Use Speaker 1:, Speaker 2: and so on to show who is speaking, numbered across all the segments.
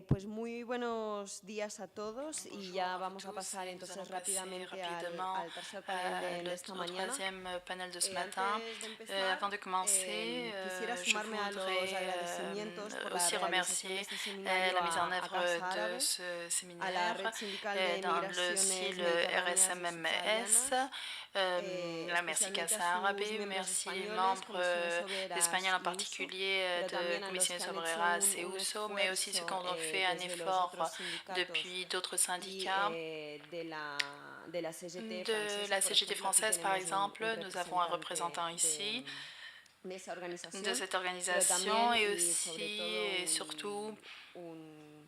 Speaker 1: Pues muy buenos días a todos y
Speaker 2: Bonjour
Speaker 1: ya
Speaker 2: à vous
Speaker 1: vamos a
Speaker 2: tous
Speaker 1: pasar
Speaker 2: et nous allons
Speaker 1: entonces
Speaker 2: passer
Speaker 1: rápidamente al,
Speaker 2: rapidement
Speaker 1: al tercer panel de esta
Speaker 2: au
Speaker 1: mañana.
Speaker 2: troisième panel de ce
Speaker 1: Antes
Speaker 2: matin.
Speaker 1: de empezar,
Speaker 2: Avant de commencer,
Speaker 1: quisiera
Speaker 2: je
Speaker 1: sumarme a los
Speaker 2: voudrais
Speaker 1: agradecimientos por la
Speaker 2: aussi
Speaker 1: realización de
Speaker 2: remercier
Speaker 1: este seminario
Speaker 2: la mise en
Speaker 1: a
Speaker 2: œuvre
Speaker 1: Casa
Speaker 2: de
Speaker 1: Árabe,
Speaker 2: ce
Speaker 1: a la
Speaker 2: séminaire
Speaker 1: Red Sindical de
Speaker 2: dans le
Speaker 1: Migraciones
Speaker 2: style
Speaker 1: Mediterráneas y
Speaker 2: RSMMS.
Speaker 1: Subsaharianas,
Speaker 2: Merci
Speaker 1: especialmente a
Speaker 2: Casa
Speaker 1: sus
Speaker 2: Arabe,
Speaker 1: miembros
Speaker 2: merci les
Speaker 1: españoles,
Speaker 2: membres
Speaker 1: Comisiones
Speaker 2: espagnols
Speaker 1: Obreras
Speaker 2: en
Speaker 1: y USO,
Speaker 2: particulier
Speaker 1: pero
Speaker 2: de
Speaker 1: también a los que
Speaker 2: Comisiones
Speaker 1: han hecho
Speaker 2: Obreras et
Speaker 1: un
Speaker 2: USO, mais aussi ceux qui
Speaker 1: esfuerzo
Speaker 2: ont fait un
Speaker 1: desde los otros
Speaker 2: effort
Speaker 1: sindicatos
Speaker 2: depuis d'autres
Speaker 1: y
Speaker 2: syndicats.
Speaker 1: de la CGT
Speaker 2: De
Speaker 1: francesa,
Speaker 2: la
Speaker 1: por
Speaker 2: CGT
Speaker 1: ejemplo, aquí
Speaker 2: française, par
Speaker 1: tenemos
Speaker 2: exemple,
Speaker 1: un
Speaker 2: nous avons un
Speaker 1: representante
Speaker 2: représentant ici
Speaker 1: de esa
Speaker 2: de
Speaker 1: organización,
Speaker 2: cette
Speaker 1: pero
Speaker 2: organisation
Speaker 1: también
Speaker 2: et
Speaker 1: y sobre
Speaker 2: aussi
Speaker 1: todo
Speaker 2: et surtout
Speaker 1: un-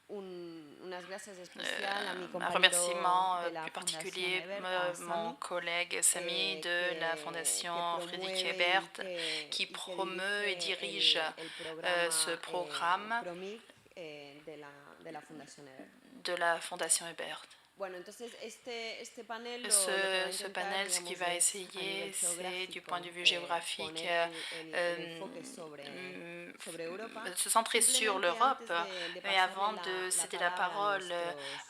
Speaker 1: unas gracias especial a mi
Speaker 2: un
Speaker 1: compañero
Speaker 2: remerciement
Speaker 1: de la
Speaker 2: plus
Speaker 1: Fundación
Speaker 2: particulier,
Speaker 1: Ebert, a
Speaker 2: mon
Speaker 1: Sami,
Speaker 2: collègue Samy de la
Speaker 1: que
Speaker 2: Fondation Friedrich
Speaker 1: promueve
Speaker 2: Ebert, qui
Speaker 1: y que
Speaker 2: promeut et
Speaker 1: dirige
Speaker 2: dirige
Speaker 1: el
Speaker 2: ce
Speaker 1: programa
Speaker 2: programme
Speaker 1: PROMIG de la Fundación Ebert.
Speaker 2: de la Fondation Ebert.
Speaker 1: Bueno, entonces este panel lo que va a
Speaker 2: Ce
Speaker 1: intentar,
Speaker 2: panel, ce qu'il
Speaker 1: digamos,
Speaker 2: va
Speaker 1: es a
Speaker 2: essayer,
Speaker 1: nivel
Speaker 2: c'est du point de
Speaker 1: geográfico
Speaker 2: vue géographique
Speaker 1: poner el enfoque sobre Europa.
Speaker 2: se centrer sur
Speaker 1: Simplemente
Speaker 2: l'Europe.
Speaker 1: antes de
Speaker 2: Mais
Speaker 1: pasarle
Speaker 2: avant de
Speaker 1: la
Speaker 2: céder la
Speaker 1: palabra
Speaker 2: parole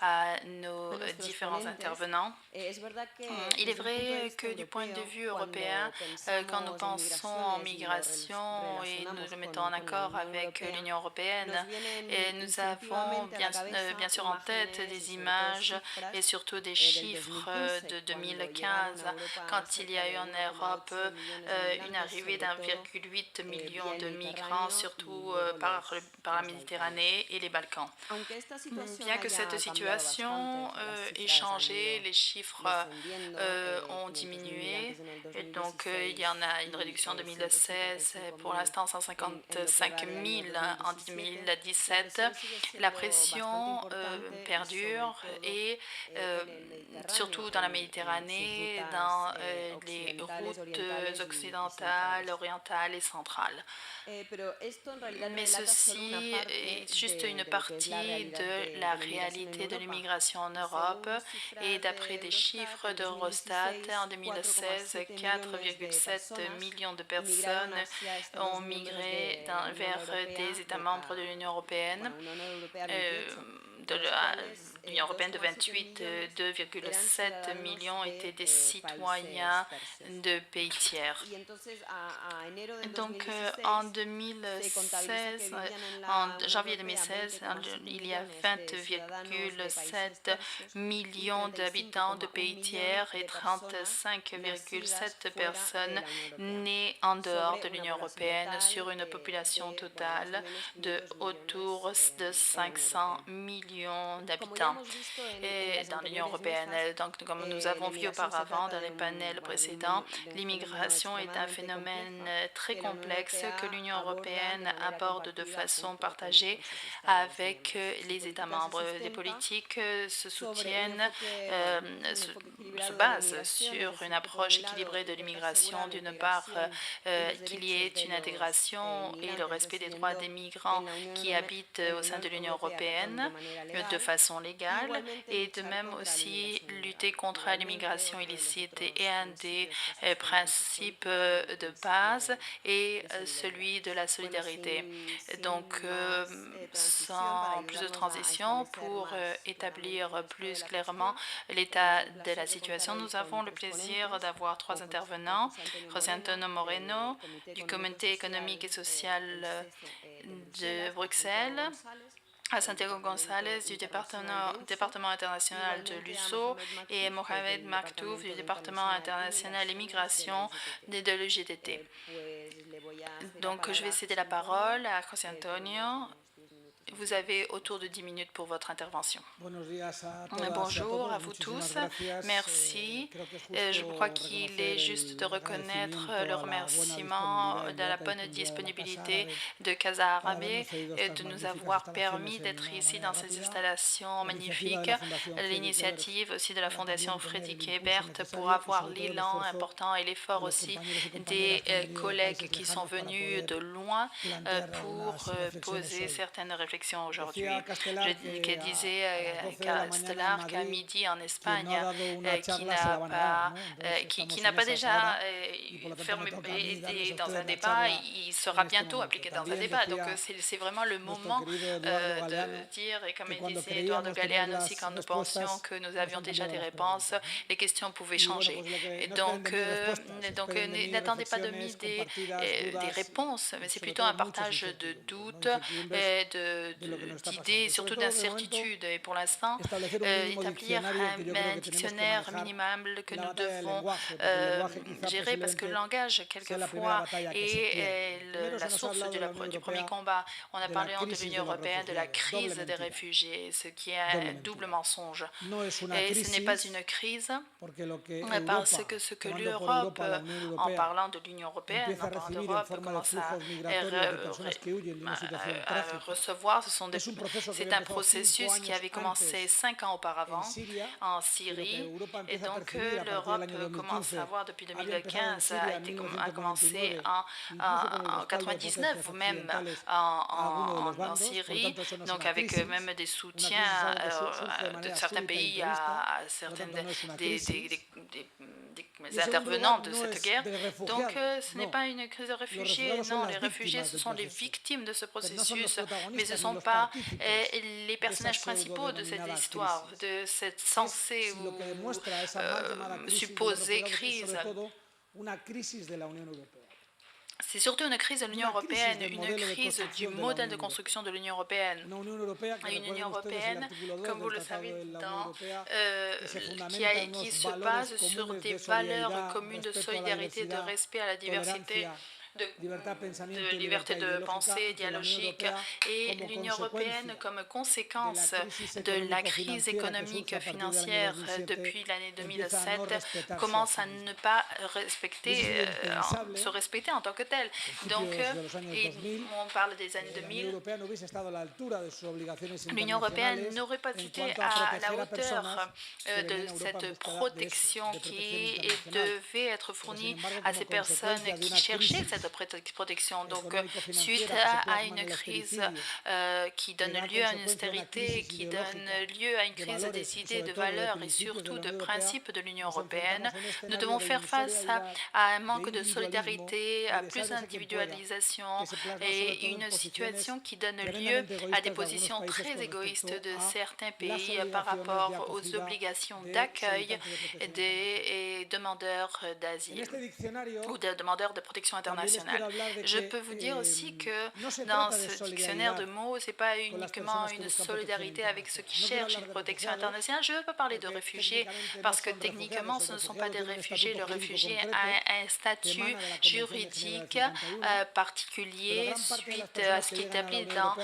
Speaker 2: à
Speaker 1: a
Speaker 2: nos
Speaker 1: nuestros
Speaker 2: différents
Speaker 1: ponentes,
Speaker 2: intervenants,
Speaker 1: es verdad que
Speaker 2: il est
Speaker 1: desde un punto de
Speaker 2: vrai
Speaker 1: vista
Speaker 2: que du point de
Speaker 1: europeo,
Speaker 2: vue européen,
Speaker 1: cuando
Speaker 2: quand nous
Speaker 1: pensamos en
Speaker 2: pensons en
Speaker 1: migraciones y
Speaker 2: migration et nous
Speaker 1: relacionamos
Speaker 2: le mettons en
Speaker 1: con la
Speaker 2: accord
Speaker 1: Unión
Speaker 2: avec
Speaker 1: Europea,
Speaker 2: l'Union
Speaker 1: nos
Speaker 2: européenne, et
Speaker 1: vienen
Speaker 2: nous avons
Speaker 1: instintivamente a la
Speaker 2: bien
Speaker 1: cabeza
Speaker 2: sûr en tête
Speaker 1: imágenes y
Speaker 2: des
Speaker 1: sobre todo
Speaker 2: images et
Speaker 1: cifras
Speaker 2: surtout des
Speaker 1: del
Speaker 2: chiffres
Speaker 1: 2015,
Speaker 2: de
Speaker 1: cuando llegaron
Speaker 2: 2015,
Speaker 1: a Europa
Speaker 2: quand il y
Speaker 1: cerca
Speaker 2: a eu
Speaker 1: de
Speaker 2: en Europe
Speaker 1: 1,8 millones de
Speaker 2: une
Speaker 1: migrantes,
Speaker 2: arrivée
Speaker 1: sobre todo
Speaker 2: d'1,8 million
Speaker 1: vía el
Speaker 2: de migrants,
Speaker 1: Mediterráneo y
Speaker 2: surtout
Speaker 1: luego
Speaker 2: par la
Speaker 1: los Balcanes.
Speaker 2: Méditerranée et les Balkans.
Speaker 1: Aunque esta situación
Speaker 2: Bien que cette
Speaker 1: haya cambiado bastante,
Speaker 2: situation
Speaker 1: o sea, las
Speaker 2: ait
Speaker 1: cifras han
Speaker 2: changé,
Speaker 1: ido
Speaker 2: les chiffres
Speaker 1: descendiendo,
Speaker 2: ont
Speaker 1: 500.000
Speaker 2: diminué.
Speaker 1: migrantes en el
Speaker 2: Et donc, il y en
Speaker 1: 2016
Speaker 2: a une
Speaker 1: y
Speaker 2: réduction en 2016, pour
Speaker 1: 155.000
Speaker 2: l'instant
Speaker 1: en lo que va
Speaker 2: 155
Speaker 1: de año
Speaker 2: 000 en
Speaker 1: 2017, la
Speaker 2: 2017.
Speaker 1: presión sigue
Speaker 2: La
Speaker 1: siendo bastante
Speaker 2: pression
Speaker 1: importante y sobre
Speaker 2: perdure
Speaker 1: todo
Speaker 2: et
Speaker 1: en el Mediterráneo,
Speaker 2: surtout dans la
Speaker 1: en sus
Speaker 2: Méditerranée,
Speaker 1: rutas
Speaker 2: dans les
Speaker 1: occidentales,
Speaker 2: routes
Speaker 1: orientales y
Speaker 2: occidentales,
Speaker 1: centrales.
Speaker 2: orientales et centrales.
Speaker 1: Pero esto en realidad
Speaker 2: Mais
Speaker 1: relata solo una
Speaker 2: ceci
Speaker 1: parte
Speaker 2: est juste une
Speaker 1: de lo que es la
Speaker 2: partie
Speaker 1: realidad
Speaker 2: de la
Speaker 1: de la inmigración en
Speaker 2: réalité de
Speaker 1: Europa.
Speaker 2: l'immigration en
Speaker 1: Y
Speaker 2: Europe.
Speaker 1: según
Speaker 2: Et
Speaker 1: cifras
Speaker 2: d'après
Speaker 1: de
Speaker 2: des
Speaker 1: Eurostat,
Speaker 2: chiffres
Speaker 1: en
Speaker 2: d'Eurostat, en
Speaker 1: 2016,
Speaker 2: 2016,
Speaker 1: 4,7 millones de
Speaker 2: 4,7
Speaker 1: personas
Speaker 2: millions de
Speaker 1: emigraron
Speaker 2: personnes
Speaker 1: hacia estos
Speaker 2: ont
Speaker 1: dos miembros
Speaker 2: migré
Speaker 1: de la Unión
Speaker 2: vers
Speaker 1: Europea,
Speaker 2: des États membres de l'Union européenne.
Speaker 1: bueno, Unión Europea
Speaker 2: Euh,
Speaker 1: 28,
Speaker 2: de
Speaker 1: de los cuales
Speaker 2: l'Union européenne de
Speaker 1: 2,7
Speaker 2: 28,
Speaker 1: millones eran
Speaker 2: 2,7
Speaker 1: ciudadanos
Speaker 2: millions étaient des
Speaker 1: de países
Speaker 2: citoyens
Speaker 1: tercios.
Speaker 2: de pays tiers.
Speaker 1: Y entonces a enero del
Speaker 2: Donc en
Speaker 1: 2016 se contabiliza que
Speaker 2: 2016,
Speaker 1: vivían en
Speaker 2: en
Speaker 1: la Unión
Speaker 2: janvier
Speaker 1: Europea
Speaker 2: 2016,
Speaker 1: 20,7
Speaker 2: il y a
Speaker 1: millones de ciudadanos de países
Speaker 2: 20,7
Speaker 1: tercios y
Speaker 2: millions d'habitants de
Speaker 1: 35,1
Speaker 2: pays
Speaker 1: millón
Speaker 2: tiers et
Speaker 1: de personas nacidas
Speaker 2: 35,7
Speaker 1: fuera de
Speaker 2: personnes
Speaker 1: la Unión Europea,
Speaker 2: nées en dehors
Speaker 1: sobre
Speaker 2: de
Speaker 1: una
Speaker 2: l'Union
Speaker 1: población
Speaker 2: européenne sur
Speaker 1: total
Speaker 2: une population
Speaker 1: bueno, más o
Speaker 2: totale
Speaker 1: menos
Speaker 2: de
Speaker 1: 500 millones
Speaker 2: autour de
Speaker 1: en la Unión
Speaker 2: 500
Speaker 1: Europea.
Speaker 2: millions
Speaker 1: Como ya
Speaker 2: d'habitants
Speaker 1: hemos visto en
Speaker 2: et
Speaker 1: las
Speaker 2: dans l'Union
Speaker 1: anteriores
Speaker 2: européenne.
Speaker 1: mesas,
Speaker 2: Donc, comme nous avons
Speaker 1: la
Speaker 2: vu
Speaker 1: inmigración se
Speaker 2: auparavant
Speaker 1: trata
Speaker 2: dans les panels précédents,
Speaker 1: de un fenómeno
Speaker 2: l'immigration est un
Speaker 1: extremadamente
Speaker 2: phénomène
Speaker 1: complejo
Speaker 2: très
Speaker 1: que la Unión
Speaker 2: complexe que
Speaker 1: Europea
Speaker 2: l'Union
Speaker 1: aborda de
Speaker 2: européenne
Speaker 1: manera
Speaker 2: aborde de
Speaker 1: compartida
Speaker 2: façon
Speaker 1: junto
Speaker 2: partagée
Speaker 1: con sus Estados
Speaker 2: avec
Speaker 1: miembros. Su
Speaker 2: les États
Speaker 1: política se
Speaker 2: membres. Les
Speaker 1: sustenta
Speaker 2: politiques se
Speaker 1: sobre un
Speaker 2: soutiennent,
Speaker 1: enfoque, bueno, un enfoque
Speaker 2: se
Speaker 1: equilibrado de la
Speaker 2: basent
Speaker 1: inmigración, es
Speaker 2: sur une
Speaker 1: decir, que por
Speaker 2: approche
Speaker 1: un lado
Speaker 2: équilibrée de
Speaker 1: intentar
Speaker 2: l'immigration,
Speaker 1: asegurar la
Speaker 2: d'une part
Speaker 1: integración y los
Speaker 2: qu'il y ait
Speaker 1: derechos de
Speaker 2: une
Speaker 1: los
Speaker 2: intégration et le
Speaker 1: migrantes
Speaker 2: respect des droits des
Speaker 1: residiendo
Speaker 2: migrants qui habitent
Speaker 1: en la
Speaker 2: au sein de
Speaker 1: Unión
Speaker 2: l'Union
Speaker 1: Europea, perdón, de
Speaker 2: européenne
Speaker 1: manera
Speaker 2: de
Speaker 1: legal,
Speaker 2: façon
Speaker 1: y
Speaker 2: légale
Speaker 1: igualmente
Speaker 2: et de
Speaker 1: luchar
Speaker 2: même
Speaker 1: contra la
Speaker 2: aussi
Speaker 1: inmigración
Speaker 2: lutter
Speaker 1: ilegal.
Speaker 2: contre
Speaker 1: Igualmente,
Speaker 2: l'immigration
Speaker 1: otro de los
Speaker 2: illicite
Speaker 1: otros
Speaker 2: et un des
Speaker 1: principios que sustentan sus
Speaker 2: principes
Speaker 1: políticas es el
Speaker 2: de base
Speaker 1: principio
Speaker 2: et
Speaker 1: de solidaridad.
Speaker 2: celui de la
Speaker 1: Bueno,
Speaker 2: solidarité. Donc,
Speaker 1: sin más transición, para
Speaker 2: sans plus de
Speaker 1: ayudarnos a
Speaker 2: transition,
Speaker 1: establecer
Speaker 2: pour
Speaker 1: más claramente
Speaker 2: établir
Speaker 1: el estado de
Speaker 2: plus
Speaker 1: la
Speaker 2: clairement
Speaker 1: cuestión,
Speaker 2: l'état
Speaker 1: el
Speaker 2: de la
Speaker 1: placer de contar
Speaker 2: situation,
Speaker 1: hoy
Speaker 2: nous
Speaker 1: con
Speaker 2: avons le
Speaker 1: tres
Speaker 2: plaisir
Speaker 1: ponentes,
Speaker 2: d'avoir
Speaker 1: con
Speaker 2: trois intervenants.
Speaker 1: José Antonio
Speaker 2: José
Speaker 1: Moreno,
Speaker 2: Antonio Moreno
Speaker 1: del Comité
Speaker 2: du
Speaker 1: Económico y
Speaker 2: Comité
Speaker 1: Social,
Speaker 2: économique et
Speaker 1: el
Speaker 2: social
Speaker 1: CESE, de
Speaker 2: de
Speaker 1: Bruselas, a Santiago
Speaker 2: Bruxelles,
Speaker 1: González,
Speaker 2: à
Speaker 1: del
Speaker 2: Santiago
Speaker 1: Departamento
Speaker 2: González du
Speaker 1: Internacional de USO,
Speaker 2: département international de
Speaker 1: igualmente a
Speaker 2: l'USO
Speaker 1: Mohamed
Speaker 2: et
Speaker 1: Maktouf, que es
Speaker 2: Mohamed
Speaker 1: del
Speaker 2: Maktouf du
Speaker 1: Departamento de
Speaker 2: département
Speaker 1: Internacional y
Speaker 2: international
Speaker 1: Migraciones de la
Speaker 2: immigration
Speaker 1: IGTT.
Speaker 2: de l'UGTT.
Speaker 1: Pues le voy a ceder la
Speaker 2: Donc je vais
Speaker 1: palabra a
Speaker 2: céder
Speaker 1: José
Speaker 2: la
Speaker 1: Antonio.
Speaker 2: parole à José
Speaker 1: Él tiene más o
Speaker 2: Antonio.
Speaker 1: menos 10 minutos en
Speaker 2: Vous
Speaker 1: total.
Speaker 2: avez autour de 10 minutes pour votre intervention.
Speaker 3: Buenos días a todas y a
Speaker 2: Bonjour à
Speaker 3: todos.
Speaker 2: vous
Speaker 3: Muchísimas
Speaker 2: tous.
Speaker 3: gracias.
Speaker 2: Merci.
Speaker 3: Creo que es
Speaker 2: Je crois
Speaker 3: justo
Speaker 2: qu'il est
Speaker 3: reconocer
Speaker 2: juste de
Speaker 3: el
Speaker 2: reconnaître
Speaker 3: agradecimiento
Speaker 2: le
Speaker 3: a la buena
Speaker 2: remerciement
Speaker 3: disponibilidad
Speaker 2: de la
Speaker 3: inmediata y
Speaker 2: bonne
Speaker 3: disponibilidad de la Casa
Speaker 2: disponibilité
Speaker 3: Árabe
Speaker 2: de Casa
Speaker 3: para
Speaker 2: Arabe
Speaker 3: habernos cedido
Speaker 2: et
Speaker 3: estas
Speaker 2: de nous
Speaker 3: magníficas
Speaker 2: avoir
Speaker 3: instalaciones
Speaker 2: permis
Speaker 3: en
Speaker 2: d'être
Speaker 3: una
Speaker 2: ici
Speaker 3: manera
Speaker 2: dans ces
Speaker 3: rápida.
Speaker 2: installations
Speaker 3: La iniciativa de
Speaker 2: magnifiques.
Speaker 3: la Fundación Friedrich Ebert
Speaker 2: L'initiative aussi de la
Speaker 3: para
Speaker 2: Fondation
Speaker 3: también tener el
Speaker 2: Friedrich
Speaker 3: impulso
Speaker 2: Ebert pour
Speaker 3: necesario y
Speaker 2: avoir
Speaker 3: sobre todo el
Speaker 2: l'élan
Speaker 3: esfuerzo
Speaker 2: important et
Speaker 3: de
Speaker 2: l'effort
Speaker 3: los
Speaker 2: aussi
Speaker 3: compañeros y
Speaker 2: des
Speaker 3: compañeras que han venido de
Speaker 2: collègues
Speaker 3: países
Speaker 2: qui sont
Speaker 3: lejanos para
Speaker 2: venus
Speaker 3: poder
Speaker 2: de loin
Speaker 3: plantear
Speaker 2: pour
Speaker 3: algunas reflexiones
Speaker 2: poser
Speaker 3: hoy.
Speaker 2: certaines réflexions protection aujourd'hui.
Speaker 3: Decía Castelar
Speaker 2: Que disait
Speaker 3: a las 12 de la mañana en
Speaker 2: Castelar qu'à
Speaker 3: Madrid,
Speaker 2: midi en
Speaker 3: quien
Speaker 2: Espagne,
Speaker 3: no ha dado una
Speaker 2: qui
Speaker 3: charla se la
Speaker 2: n'a
Speaker 3: van a dar,
Speaker 2: pas,
Speaker 3: ¿no? Entonces
Speaker 2: qui
Speaker 3: estamos
Speaker 2: n'a
Speaker 3: en
Speaker 2: pas
Speaker 3: esas
Speaker 2: déjà
Speaker 3: ahora y por lo tanto me
Speaker 2: fermé,
Speaker 3: toca a mí darles
Speaker 2: été
Speaker 3: a
Speaker 2: dans
Speaker 3: ustedes
Speaker 2: un
Speaker 3: la
Speaker 2: débat,
Speaker 3: charla
Speaker 2: il
Speaker 3: en
Speaker 2: sera
Speaker 3: este
Speaker 2: bientôt
Speaker 3: momento.
Speaker 2: appliqué dans un
Speaker 3: También
Speaker 2: débat. Donc
Speaker 3: decía
Speaker 2: c'est vraiment le
Speaker 3: nuestro
Speaker 2: moment
Speaker 3: querido Eduardo
Speaker 2: de
Speaker 3: Galeano
Speaker 2: dire, et comme
Speaker 3: que
Speaker 2: il
Speaker 3: cuando
Speaker 2: disait Eduardo
Speaker 3: creíamos tener
Speaker 2: Galeano
Speaker 3: las
Speaker 2: aussi, quand nous
Speaker 3: respuestas
Speaker 2: pensions que nous
Speaker 3: nos
Speaker 2: avions
Speaker 3: han
Speaker 2: déjà
Speaker 3: cambiado
Speaker 2: des
Speaker 3: las
Speaker 2: réponses,
Speaker 3: preguntas, ¿no?
Speaker 2: les questions pouvaient
Speaker 3: Y bueno,
Speaker 2: changer.
Speaker 3: pues lo que
Speaker 2: Et
Speaker 3: no esperen de mí respuestas,
Speaker 2: donc
Speaker 3: esperen de mí
Speaker 2: n'attendez pas de
Speaker 3: reflexiones
Speaker 2: des
Speaker 3: compartidas, dudas
Speaker 2: réponses, mais
Speaker 3: y
Speaker 2: c'est
Speaker 3: sobre
Speaker 2: plutôt un
Speaker 3: todo muchas
Speaker 2: partage de
Speaker 3: incertidumbres, ¿no?
Speaker 2: doutes,
Speaker 3: Incertidumbres de lo que nos está pasando.
Speaker 2: d'idées,
Speaker 3: Y sobre
Speaker 2: surtout
Speaker 3: todo de momento
Speaker 2: d'incertitudes. Et pour l'instant,
Speaker 3: establecer un mínimo
Speaker 2: établir
Speaker 3: diccionario que yo creo
Speaker 2: un
Speaker 3: que tenemos que
Speaker 2: dictionnaire
Speaker 3: manejar
Speaker 2: minimal que
Speaker 3: la
Speaker 2: nous
Speaker 3: batalla del
Speaker 2: devons
Speaker 3: lenguaje, porque el lenguaje quizá
Speaker 2: gérer, parce que le
Speaker 3: posiblemente
Speaker 2: langage,
Speaker 3: sea la primera
Speaker 2: quelquefois,
Speaker 3: batalla que se
Speaker 2: est
Speaker 3: pierde. Primero
Speaker 2: la
Speaker 3: se nos ha
Speaker 2: source
Speaker 3: hablado de la Unión
Speaker 2: du premier
Speaker 3: Europea
Speaker 2: combat. On a
Speaker 3: de la
Speaker 2: parlé de
Speaker 3: crisis
Speaker 2: l'Union
Speaker 3: de los
Speaker 2: européenne, de la
Speaker 3: refugiados,
Speaker 2: crise
Speaker 3: doble
Speaker 2: des
Speaker 3: mentira,
Speaker 2: réfugiés, ce qui est
Speaker 3: doble
Speaker 2: un
Speaker 3: mentira.
Speaker 2: double mensonge.
Speaker 3: No es una
Speaker 2: Et ce n'est pas
Speaker 3: crisis
Speaker 2: une crise,
Speaker 3: porque lo que
Speaker 2: parce
Speaker 3: Europa,
Speaker 2: que ce que
Speaker 3: tomando por
Speaker 2: l'Europe,
Speaker 3: Europa la Unión
Speaker 2: en
Speaker 3: Europea,
Speaker 2: parlant de l'Union européenne,
Speaker 3: empieza
Speaker 2: en
Speaker 3: a
Speaker 2: parlant
Speaker 3: recibir en
Speaker 2: d'Europe,
Speaker 3: forma de
Speaker 2: commence à
Speaker 3: flujos migratorios de personas que huyen de una situación trágica.
Speaker 2: recevoir,
Speaker 3: Es un proceso que
Speaker 2: c'est
Speaker 3: había
Speaker 2: un
Speaker 3: empezado 5
Speaker 2: processus qui
Speaker 3: años
Speaker 2: avait commencé
Speaker 3: antes
Speaker 2: 5 ans auparavant
Speaker 3: en Siria
Speaker 2: en
Speaker 3: y lo que
Speaker 2: Syrie.
Speaker 3: Europa
Speaker 2: Et
Speaker 3: empieza a
Speaker 2: donc
Speaker 3: percibir a partir del
Speaker 2: l'Europe
Speaker 3: año
Speaker 2: commence
Speaker 3: 2015
Speaker 2: à voir depuis
Speaker 3: había empezado en
Speaker 2: 2015,
Speaker 3: Siria
Speaker 2: a,
Speaker 3: en
Speaker 2: été, a commencé
Speaker 3: 1999, incluso con el
Speaker 2: en
Speaker 3: respaldo de
Speaker 2: 99
Speaker 3: potencias
Speaker 2: ou même
Speaker 3: occidentales a alguno de los
Speaker 2: en
Speaker 3: bandos, por
Speaker 2: Syrie,
Speaker 3: tanto eso no es
Speaker 2: donc
Speaker 3: una
Speaker 2: avec
Speaker 3: crisis.
Speaker 2: même des
Speaker 3: Una
Speaker 2: soutiens
Speaker 3: crisis es algo que surge de
Speaker 2: de
Speaker 3: manera
Speaker 2: certains
Speaker 3: súbita e
Speaker 2: pays
Speaker 3: imprevista,
Speaker 2: à
Speaker 3: por lo
Speaker 2: certaines
Speaker 3: tanto no es una
Speaker 2: des,
Speaker 3: crisis.
Speaker 2: des intervenants de
Speaker 3: no
Speaker 2: cette
Speaker 3: es
Speaker 2: guerre.
Speaker 3: de
Speaker 2: Donc
Speaker 3: refugiados,
Speaker 2: ce n'est
Speaker 3: no.
Speaker 2: pas une crise de réfugiés,
Speaker 3: refugiados son
Speaker 2: non,
Speaker 3: las
Speaker 2: les réfugiés
Speaker 3: víctimas
Speaker 2: ce
Speaker 3: del
Speaker 2: sont les
Speaker 3: proceso,
Speaker 2: victimes de ce
Speaker 3: pero no son los
Speaker 2: processus, mais ce ne
Speaker 3: protagonistas ni
Speaker 2: sont
Speaker 3: los
Speaker 2: pas
Speaker 3: partícipes
Speaker 2: les
Speaker 3: de esa
Speaker 2: personnages principaux de cette
Speaker 3: pseudodenominada
Speaker 2: histoire,
Speaker 3: crisis.
Speaker 2: de cette censée
Speaker 3: Si lo que
Speaker 2: ou
Speaker 3: demuestra esa mal llamada crisis de los
Speaker 2: supposée
Speaker 3: refugiados es
Speaker 2: crise.
Speaker 3: sobre todo una crisis de la Unión Europea.
Speaker 2: C'est surtout une crise de l'Union
Speaker 3: Una crisis
Speaker 2: européenne,
Speaker 3: del
Speaker 2: une
Speaker 3: modelo de
Speaker 2: crise du
Speaker 3: construcción de la
Speaker 2: modèle de
Speaker 3: Unión
Speaker 2: construction de l'Union européenne.
Speaker 3: Una Unión Europea que
Speaker 2: Une Union
Speaker 3: recuerden ustedes el
Speaker 2: européenne,
Speaker 3: artículo 2
Speaker 2: comme vous
Speaker 3: del
Speaker 2: le
Speaker 3: Tratado
Speaker 2: savez,
Speaker 3: de la Unión Europea que se
Speaker 2: qui
Speaker 3: fundamenta en unos
Speaker 2: se
Speaker 3: valores
Speaker 2: base sur
Speaker 3: comunes
Speaker 2: des
Speaker 3: de
Speaker 2: valeurs
Speaker 3: solidaridad,
Speaker 2: communes de
Speaker 3: respeto a la
Speaker 2: solidarité, de
Speaker 3: diversidad,
Speaker 2: respect à la diversité,
Speaker 3: tolerancia, libertad de pensamiento
Speaker 2: de
Speaker 3: y
Speaker 2: liberté
Speaker 3: libertad
Speaker 2: de pensée
Speaker 3: ideológica, que la Unión
Speaker 2: dialogique.
Speaker 3: Europea
Speaker 2: Et
Speaker 3: como
Speaker 2: l'Union européenne,
Speaker 3: consecuencia
Speaker 2: comme conséquence
Speaker 3: de
Speaker 2: de la crise économique financière depuis l'année 2007, commence à ne pas respecter, se respecter en tant que telle. Donc, on parle des années 2000. L'Union européenne n'aurait pas été à la hauteur de cette protection qui devait être fournie à ces personnes qui cherchaient cette protection. Donc, suite à une crise qui donne lieu à une austérité, qui donne lieu à une crise des idées, de valeurs et surtout de principes de l'Union européenne, nous devons faire face à un manque de solidarité, à plus d'individualisation et une situation qui donne lieu à des positions très égoïstes de certains pays par rapport aux obligations d'accueil des demandeurs d'asile ou des demandeurs de protection internationale. Je peux vous dire aussi que dans ce dictionnaire de mots, ce n'est pas uniquement une solidarité avec ceux qui cherchent une protection internationale. Je ne veux pas parler de réfugiés parce que techniquement, ce ne sont pas des réfugiés. Le réfugié a un statut juridique particulier suite à ce qui est établi dans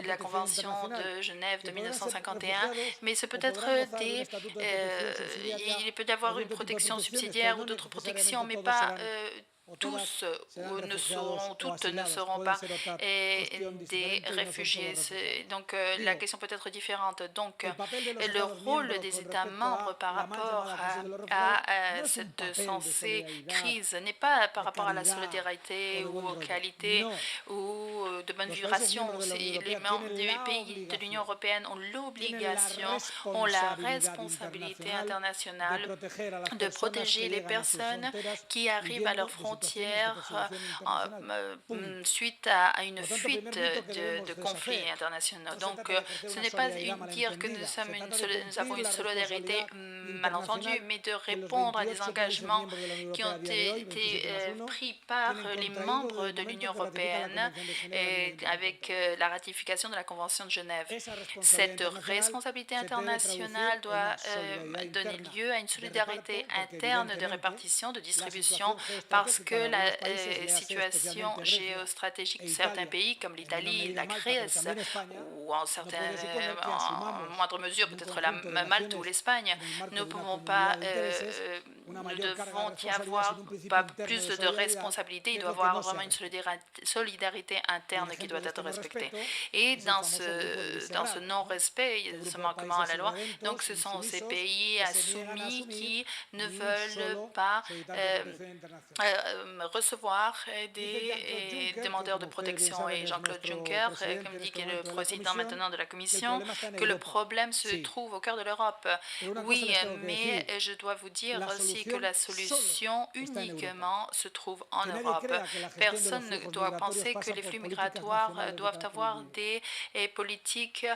Speaker 2: la Convention de Genève de 1951, mais ce peut être il peut y avoir une protection subsidiaire ou d'autres protections, mais pas tous toutes ne seront pas des réfugiés. Donc la question peut être différente. Donc le rôle des États membres par rapport à cette censée crise n'est pas par rapport à la solidarité ou aux qualités ou de bonne vibration. Les pays de l'Union européenne ont l'obligation, ont la responsabilité internationale de protéger les personnes qui arrivent à leurs frontières suite à une fuite de conflits internationaux. Donc, ce n'est pas dire que nous avons une solidarité mal entendue, mais de répondre à des engagements qui ont été pris par les membres de l'Union européenne avec la ratification de la Convention de Genève. Cette responsabilité internationale doit donner lieu à une solidarité interne de répartition, de distribution, parce que la situation géostratégique de certains pays comme l'Italie, la Grèce ou en moindre mesure peut-être la Malte ou l'Espagne ne pouvons pas nous devons y avoir pas plus de responsabilités, il doit y avoir vraiment une solidarité interne qui doit être respectée. Et dans ce non-respect, ce manquement à la loi, donc ce sont ces pays soumis qui ne veulent pas recevoir des demandeurs de protection. Et Jean-Claude Juncker, comme dit, qui est le président maintenant de la Commission, que le problème se trouve au cœur de l'Europe. Oui, mais je dois vous dire aussi que la solution uniquement se trouve en Europe. Personne ne doit penser que les flux migratoires doivent avoir des politiques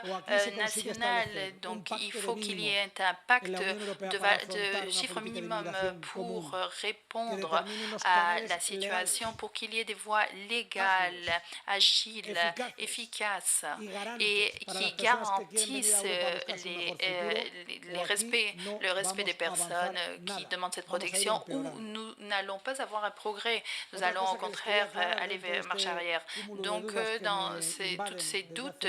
Speaker 2: nationales. Donc il faut qu'il y ait un pacte de chiffre minimum pour répondre à la situation, pour qu'il y ait des voies légales, agiles, efficaces et qui garantissent le respect des personnes qui demandent cette protection, où nous n'allons pas avoir un progrès. Nous allons au contraire aller vers marche arrière. Donc, dans tous ces doutes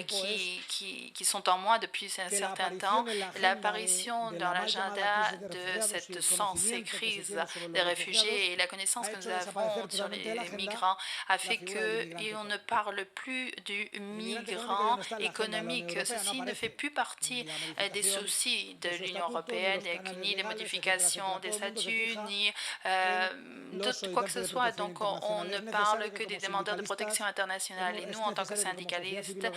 Speaker 2: qui sont en moi depuis un certain temps, l'apparition dans l'agenda de cette censée crise des réfugiés et la connaissance que nous avons sur les migrants a fait qu'on ne parle plus du migrant économique. Ceci ne fait plus partie des soucis de l'Union européenne, ni les modifications des statuts, ni quoi que ce soit. Donc, on ne parle que des demandeurs de protection internationale. Et nous, en tant que syndicalistes,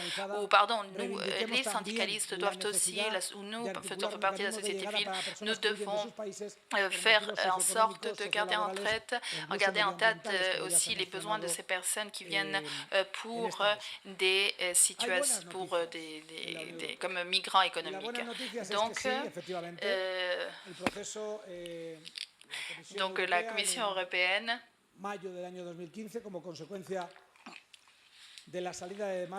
Speaker 2: nous, les syndicalistes doivent aussi, ou nous faisons partie de la société civile, nous devons faire en sorte de garder en tête aussi les besoins de ces personnes qui viennent pour des situations, comme migrants économiques. Donc, la Commission européenne,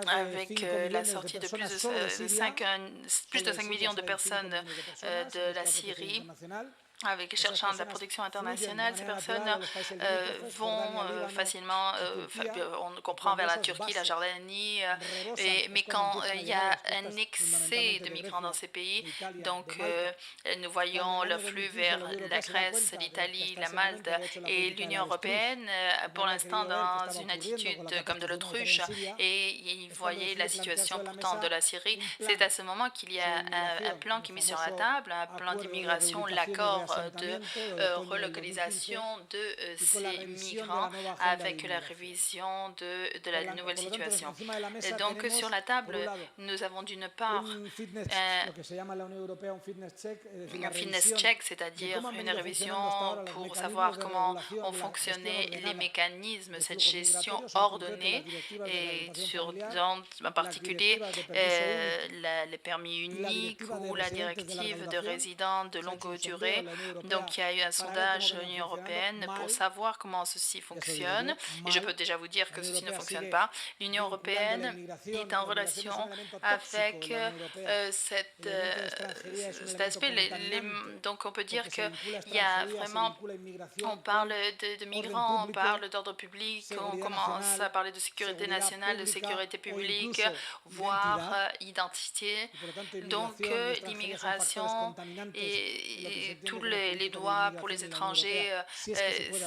Speaker 2: avec la sortie de plus de 5 millions de personnes de la Syrie, cherchant de la protection internationale, ces personnes vont facilement, on comprend, vers la Turquie, la Jordanie, mais quand il y a un excès de migrants dans ces pays, donc nous voyons le flux vers la Grèce, l'Italie, la Malte et l'Union européenne, pour l'instant dans une attitude comme de l'autruche, et ils voyaient la situation pourtant de la Syrie. C'est à ce moment qu'il y a un plan qui est mis sur la table, un plan d'immigration, l'accord de relocalisation de ces migrants avec la révision de la nouvelle situation. Et donc, sur la table, nous avons d'une part un fitness check, c'est-à-dire une révision pour savoir comment ont fonctionné les mécanismes, cette gestion ordonnée, et en particulier les permis uniques ou la directive de résidents de longue durée. Donc, il y a eu un sondage de l'Union européenne pour savoir comment ceci fonctionne. Et je peux déjà vous dire que ceci ne fonctionne pas. L'Union européenne est en relation avec cet aspect. Donc, on peut dire qu'il y a vraiment, on parle de migrants, on parle d'ordre public, on commence à parler de sécurité nationale, de sécurité publique, voire identité. Donc, l'immigration et tous les droits pour les étrangers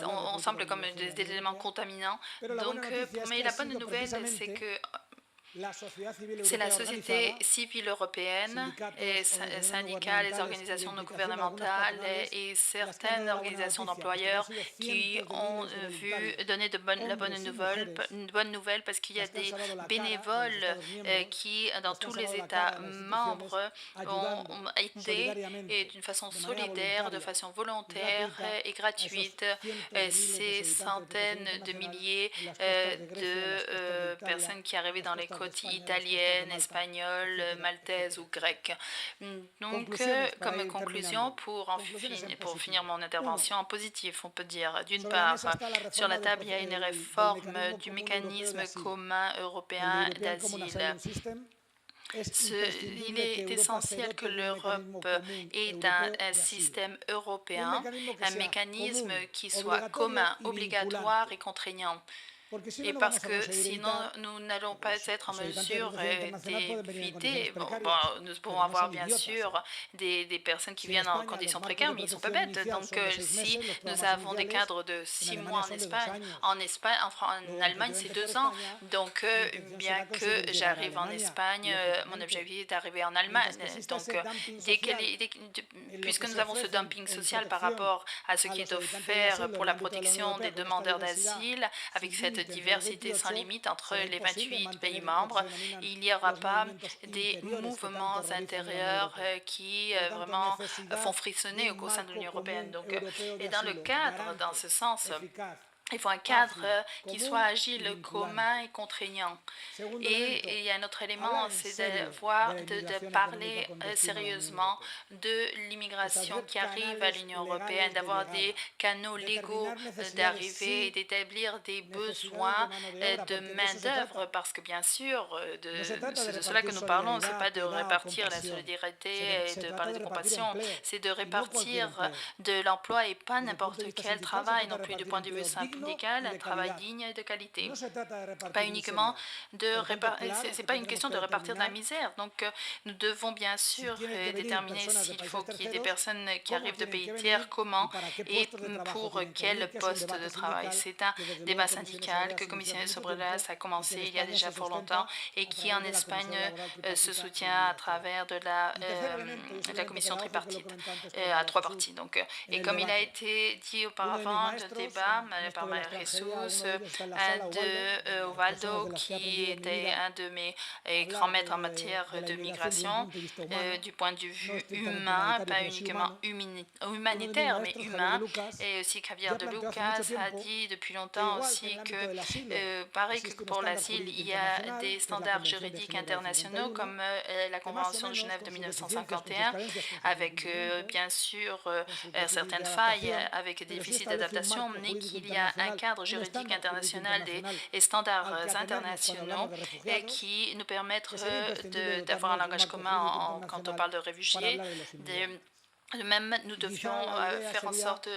Speaker 2: on semble comme des éléments contaminants. Donc, mais la bonne nouvelle, c'est que c'est la société civile européenne, et syndicats, les organisations non gouvernementales et certaines organisations d'employeurs qui ont vu donner une bonne nouvelle parce qu'il y a des bénévoles qui, dans tous les États membres, ont aidé et d'une façon solidaire, de façon volontaire et gratuite ces centaines de milliers de personnes qui arrivaient dans les côtes italienne, espagnole, maltaise ou grecque. Donc, comme conclusion, pour finir mon intervention en positif, on peut dire, d'une part, sur la table, il y a une réforme du mécanisme commun européen d'asile. Il est essentiel que l'Europe ait un système européen, un mécanisme qui soit commun, obligatoire et contraignant. Et parce que sinon, nous n'allons pas être en mesure d'éviter. Nous pouvons avoir bien sûr des personnes qui viennent en conditions précaires, mais ils ne sont pas bêtes. Donc, si nous avons des cadres de 6 mois en Espagne, en Allemagne, c'est 2 ans. Donc, bien que j'arrive en Espagne, mon objectif est d'arriver en Allemagne. Donc, puisque nous avons ce dumping social par rapport à ce qui est offert pour la protection des demandeurs d'asile, avec cette diversité sans limite entre les 28 pays membres, il n'y aura pas des mouvements intérieurs qui vraiment font frissonner au sein de l'Union européenne. Donc, et dans le cadre, dans ce sens, il faut un cadre qui soit agile, commun et contraignant. Et il y a un autre élément, c'est de parler sérieusement de l'immigration qui arrive à l'Union européenne, d'avoir des canaux légaux d'arrivée et d'établir des besoins de main-d'œuvre, parce que bien sûr, c'est de cela que nous parlons, ce n'est pas de répartir la solidarité et de parler de compassion, c'est de répartir de l'emploi et pas n'importe quel travail, non plus du point de vue syndical, un travail digne et de qualité. Pas uniquement c'est pas une question de répartir de la misère. Donc, nous devons bien sûr déterminer s'il faut qu'il y ait des personnes qui arrivent de pays tiers, comment et pour quel poste de travail. C'est un débat syndical que Commissaire Sobrelas a commencé il y a déjà fort longtemps et qui en Espagne se soutient à travers de la commission tripartite à 3 parties. Donc, et comme il a été dit auparavant, le débat par Maria Jesus, un de Ovaldo, qui était un de mes grands maîtres en matière de migration, du point de vue humain, pas uniquement humanitaire, mais humain. Et aussi Javier de Lucas a dit depuis longtemps aussi que, pareil que pour l'asile, il y a des standards juridiques internationaux comme la Convention de Genève de 1951, avec bien sûr certaines failles, avec des déficits d'adaptation, mais qu'il y a un cadre juridique international et standards internationaux qui nous permettent d'avoir un langage commun quand on parle de réfugiés. Même, nous devions faire en sorte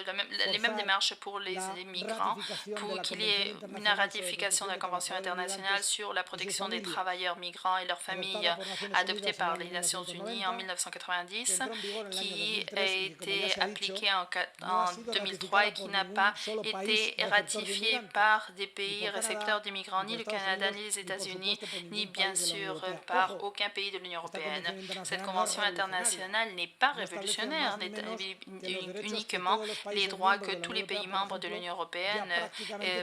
Speaker 2: les mêmes démarches pour les migrants, pour qu'il y ait une ratification de la Convention internationale sur la protection des travailleurs migrants et leurs familles adoptée par les Nations Unies en 1990, qui a été appliquée en 2003 et qui n'a pas été ratifiée par des pays récepteurs d'immigrants, ni le Canada, ni les États-Unis, ni bien sûr par aucun pays de l'Union européenne. Cette Convention internationale n'est pas révolutionnaire, uniquement les droits que tous les pays membres de l'Union européenne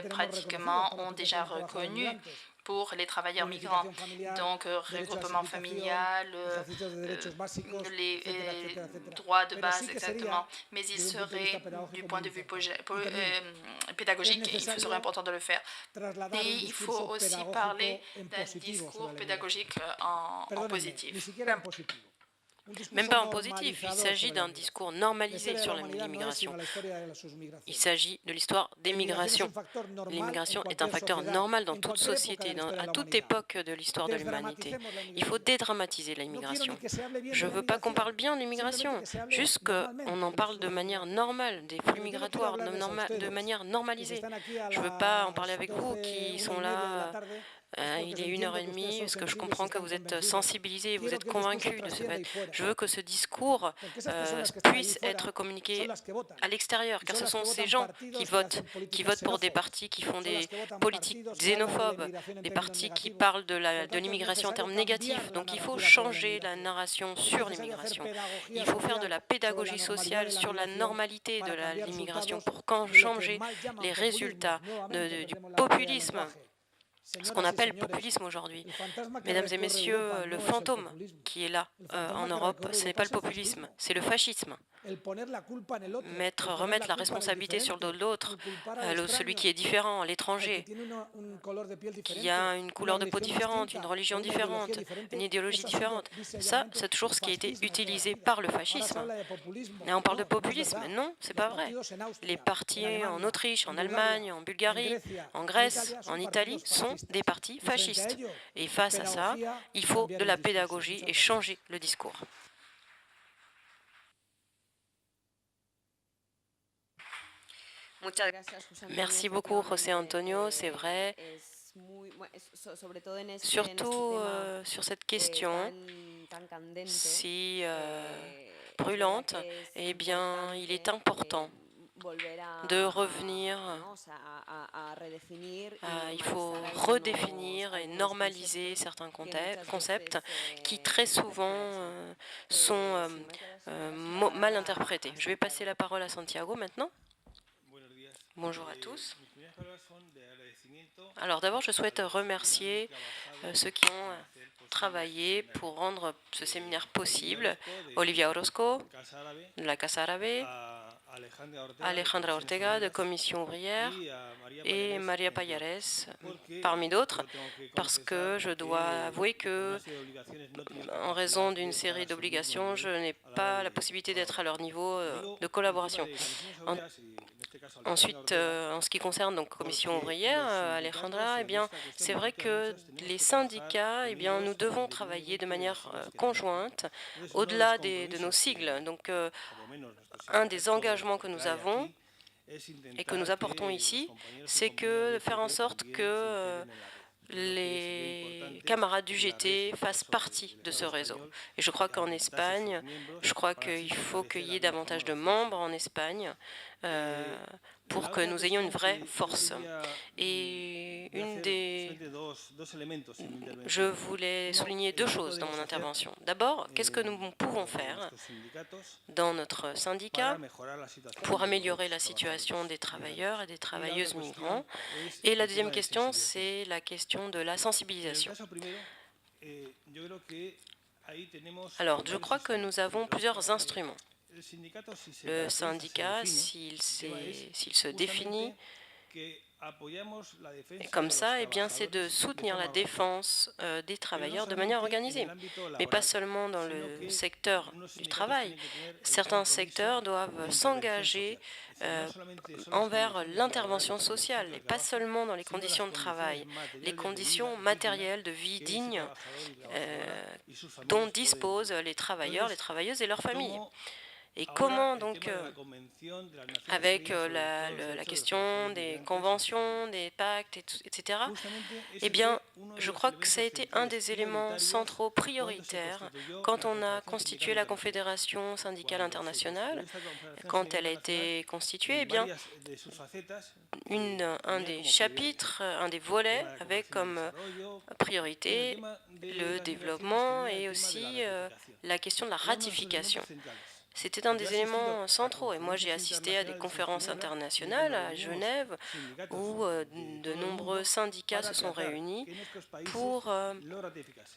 Speaker 2: pratiquement ont déjà reconnus pour les travailleurs migrants. Donc, regroupement familial, les droits de base, exactement. Mais il serait, du point de vue pédagogique, il serait important de le faire. Et il faut aussi parler d'un discours pédagogique en positif.
Speaker 4: Même pas en positif, il s'agit d'un discours normalisé sur l'immigration. Il s'agit de l'histoire des migrations. L'immigration est un facteur normal dans toute société, à toute époque de l'histoire de l'humanité. Il faut dédramatiser l'immigration. Je ne veux pas qu'on parle bien d'immigration, juste qu'on en parle de manière normale, des flux migratoires, de manière normalisée. Je ne veux pas en parler avec vous qui sont là. Il est 1h30, parce que je comprends que vous êtes sensibilisés, vous êtes convaincus de ce fait. Je veux que ce discours puisse être communiqué à l'extérieur, car ce sont ces gens qui votent pour des partis qui font des politiques xénophobes, des partis qui parlent de l'immigration en termes négatifs. Donc il faut changer la narration sur l'immigration. Il faut faire de la pédagogie sociale sur la normalité de l'immigration pour changer les résultats du populisme. Ce qu'on appelle populisme aujourd'hui. Mesdames et messieurs, le fantôme qui est là en Europe, ce n'est pas le populisme, c'est le fascisme. Remettre la responsabilité sur le dos de l'autre, celui qui est différent, l'étranger, qui a une couleur de peau différente, une religion différente, une idéologie différente. Ça, c'est toujours ce qui a été utilisé par le fascisme. Et on parle de populisme, mais non, c'est pas vrai. Les partis en Autriche, en Allemagne, en Bulgarie, en Grèce, en Italie sont des partis fascistes. Et face à ça, il faut de la pédagogie et changer le discours. Merci beaucoup, José Antonio, c'est vrai. Surtout sur cette question si brûlante, eh bien, il est important de revenir, il faut redéfinir et normaliser certains concepts qui très souvent sont mal interprétés. Je vais passer la parole à Santiago maintenant. Bonjour à tous. Alors d'abord, je souhaite remercier ceux qui ont travaillé pour rendre ce séminaire possible. Olivia Orozco, de la Casa Árabe, Alejandra Ortega, de Commission ouvrière, et Maria Pallares, parmi d'autres, parce que je dois avouer que, en raison d'une série d'obligations, je n'ai pas la possibilité d'être à leur niveau de collaboration. Ensuite, en ce qui concerne donc Commission ouvrière, Alejandra, eh bien, c'est vrai que les syndicats, eh bien, nous devons travailler de manière conjointe, au-delà de nos sigles. Donc, un des engagements que nous avons et que nous apportons ici, c'est de faire en sorte que les camarades du GT fassent partie de ce réseau. Et je crois qu'en Espagne, je crois qu'il faut qu'il y ait davantage de membres en Espagne pour que nous ayons une vraie force. Et je voulais souligner deux choses dans mon intervention. D'abord, qu'est-ce que nous pouvons faire dans notre syndicat pour améliorer la situation des travailleurs et des travailleuses migrants? Et la deuxième question, c'est la question de la sensibilisation. Alors, je crois que nous avons plusieurs instruments. Le syndicat, s'il se définit comme ça, eh bien, c'est de soutenir la défense des travailleurs de manière organisée, mais pas seulement dans le secteur du travail. Certains secteurs doivent s'engager envers l'intervention sociale, et pas seulement dans les conditions de travail, les conditions matérielles de vie digne dont disposent les travailleurs, les travailleuses et leurs familles. Et comment donc, avec la question des conventions, des pactes, etc., eh bien, je crois que ça a été un des éléments centraux prioritaires quand on a constitué la Confédération syndicale internationale. Quand elle a été constituée, eh bien, un des chapitres, un des volets avait comme priorité le développement et aussi la question de la ratification. C'était un des éléments centraux. Et moi, j'ai assisté à des conférences internationales à Genève où de nombreux syndicats se sont réunis pour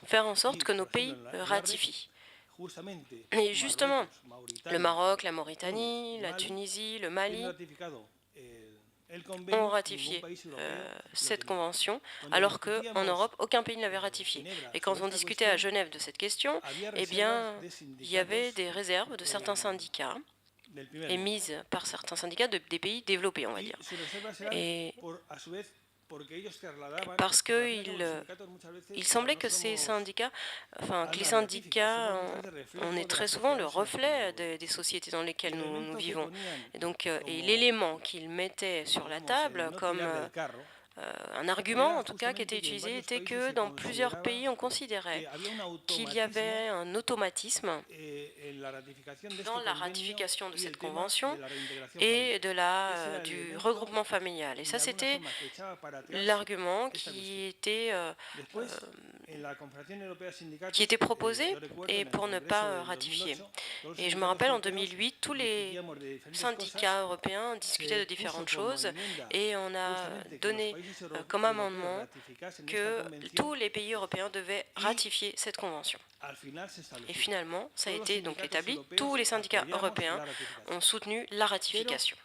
Speaker 4: faire en sorte que nos pays ratifient. Et justement, le Maroc, la Mauritanie, la Tunisie, le Mali ont ratifié cette convention, alors qu'en Europe, aucun pays ne l'avait ratifiée. Et quand on discutait à Genève de cette question, eh bien, il y avait des réserves de certains syndicats, émises par certains syndicats des pays développés, on va dire. Et parce qu'il semblait que ces syndicats, que les syndicats, on est très souvent le reflet des sociétés dans lesquelles nous vivons. Et donc, et l'élément qu'ils mettaient sur la table comme un argument, en tout cas, qui était utilisé, était que dans plusieurs pays, on considérait qu'il y avait un automatisme dans la ratification de cette convention et du regroupement familial. Et ça, c'était l'argument qui était proposé et pour ne pas ratifier. Et je me rappelle, en 2008, tous les syndicats européens discutaient de différentes choses et on a donné comme amendement que tous les pays européens devaient ratifier cette convention. Et finalement, ça a été donc établi. Tous les syndicats européens ont soutenu la ratification.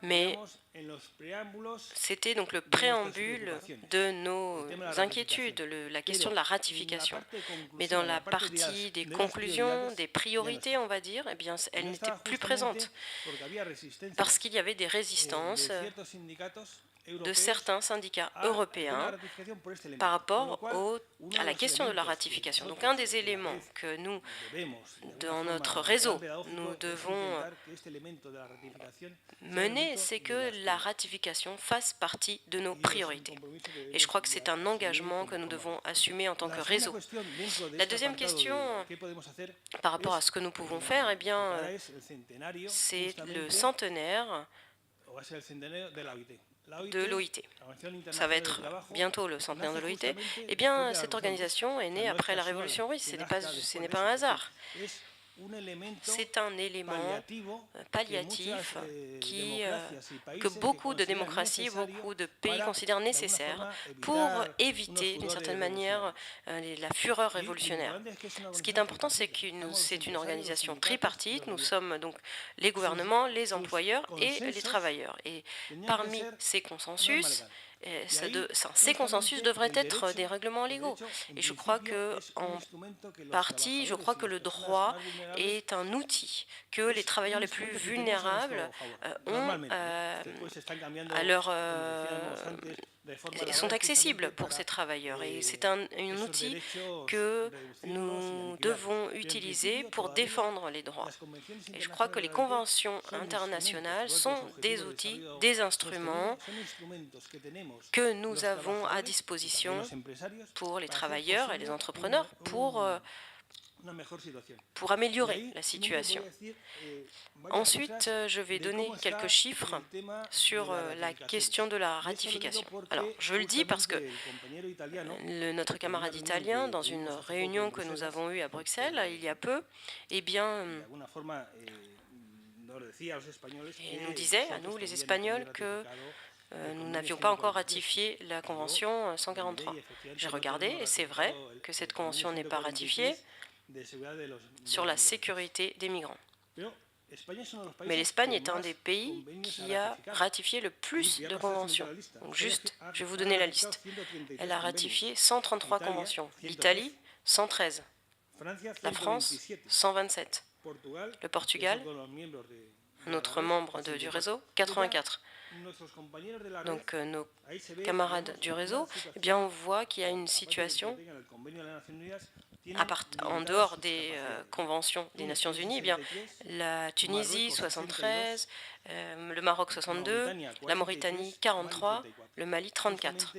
Speaker 4: Mais c'était donc le préambule de nos inquiétudes, la question de la ratification. Mais dans la partie des conclusions, des priorités, on va dire, eh bien, elle n'était plus présente parce qu'il y avait des résistances de certains syndicats européens par rapport à la question de la ratification. Donc un des éléments que nous, dans notre réseau, nous devons mener, c'est que la ratification fasse partie de nos priorités. Et je crois que c'est un engagement que nous devons assumer en tant que réseau. La deuxième question, par rapport à ce que nous pouvons faire, eh bien, c'est le centenaire de l'OIT. Ça va être bientôt le centenaire de l'OIT. Eh bien, cette organisation est née après la Révolution russe. Ce n'est pas un hasard. C'est un élément palliatif que beaucoup de démocraties, beaucoup de pays considèrent nécessaire pour éviter, d'une certaine manière, la fureur révolutionnaire. Ce qui est important, c'est que c'est une organisation tripartite. Nous sommes donc les gouvernements, les employeurs et les travailleurs. Et parmi ces consensus, ces consensus devraient être des règlements légaux. Et je crois que, en partie, le droit est un outil que les travailleurs les plus vulnérables sont accessibles pour ces travailleurs. Et c'est un outil que nous devons utiliser pour défendre les droits. Et je crois que les conventions internationales sont des outils, des instruments que nous avons à disposition pour les travailleurs et les entrepreneurs pour améliorer la situation. Ensuite, je vais donner quelques chiffres sur la question de la ratification. Alors, je le dis parce que notre camarade italien, dans une réunion que nous avons eue à Bruxelles il y a peu, eh bien, il nous disait, à nous les Espagnols, que nous n'avions pas encore ratifié la Convention 143. J'ai regardé, et c'est vrai que cette convention n'est pas ratifiée sur la sécurité des migrants. Mais l'Espagne est un des pays qui a ratifié le plus de conventions. Donc juste, je vais vous donner la liste. Elle a ratifié 133 conventions. L'Italie, 113. La France, 127. Le Portugal, un autre membre du réseau, 84. Donc nos camarades du réseau, eh bien, on voit qu'il y a une situation en dehors des conventions des Nations Unies. Eh bien, la Tunisie 73, le Maroc 62, la Mauritanie 43, le Mali 34.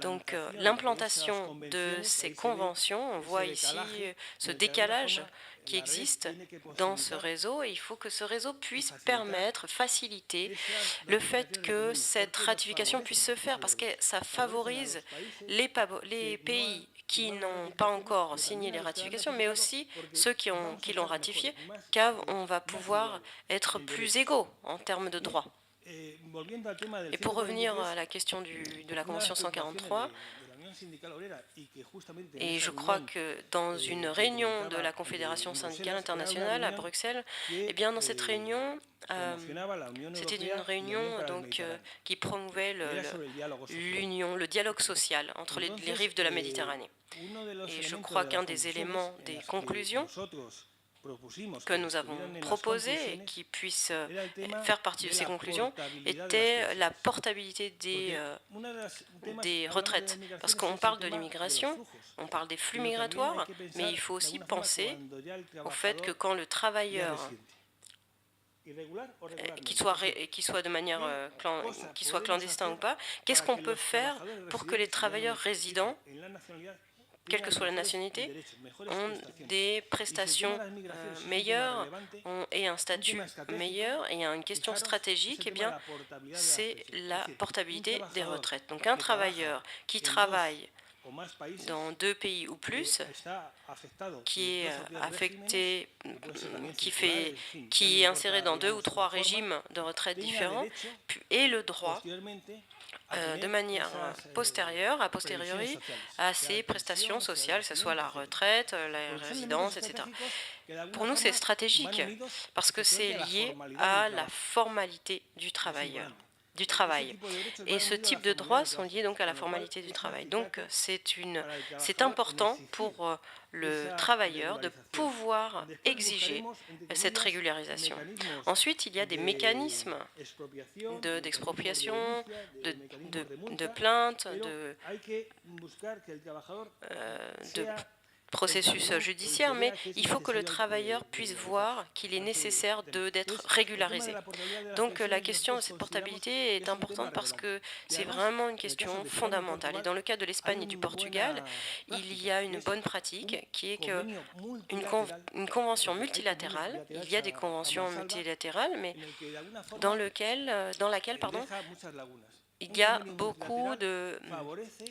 Speaker 4: Donc l'implantation de ces conventions, on voit ici ce décalage qui existe dans ce réseau, et il faut que ce réseau puisse permettre, faciliter le fait que cette ratification puisse se faire, parce que ça favorise les pays qui n'ont pas encore signé les ratifications, mais aussi ceux qui l'ont ratifié, car on va pouvoir être plus égaux en termes de droits. Et pour revenir à la question de la Convention 143, et je crois que dans une réunion de la Confédération syndicale internationale à Bruxelles, eh bien, dans cette réunion, c'était une réunion donc, qui promouvait l'union, le dialogue social entre les rives de la Méditerranée. Et je crois qu'un des éléments des conclusions que nous avons proposé et qui puisse faire partie de ces conclusions était la portabilité des retraites. Parce qu'on parle de l'immigration, on parle des flux migratoires, mais il faut aussi penser au fait que quand le travailleur qu'il soit de manière qu'il soit clandestin ou pas, qu'est-ce qu'on peut faire pour que les travailleurs résidents, quelle que soit la nationalité, ont des prestations meilleures et un statut meilleur. Et il y a une question stratégique, eh bien, c'est la portabilité des retraites. Donc un travailleur qui travaille dans 2 pays ou plus, qui est affecté, qui est inséré dans 2 ou 3 régimes de retraite différents, et le droit de manière postérieure, a posteriori, à ces prestations sociales, que ce soit la retraite, la résidence, etc. Pour nous, c'est stratégique, parce que c'est lié à la formalité du travailleur. du travail. Et ce type de droits sont liés donc à la formalité du travail. Donc c'est important pour le travailleur de pouvoir exiger cette régularisation. Ensuite, il y a des mécanismes d'expropriation, de plainte, de processus judiciaire, mais il faut que le travailleur puisse voir qu'il est nécessaire d'être régularisé. Donc la question de cette portabilité est importante parce que c'est vraiment une question fondamentale. Et dans le cas de l'Espagne et du Portugal, il y a une bonne pratique qui est une convention multilatérale, il y a des conventions multilatérales, mais dans laquelle, il y a beaucoup de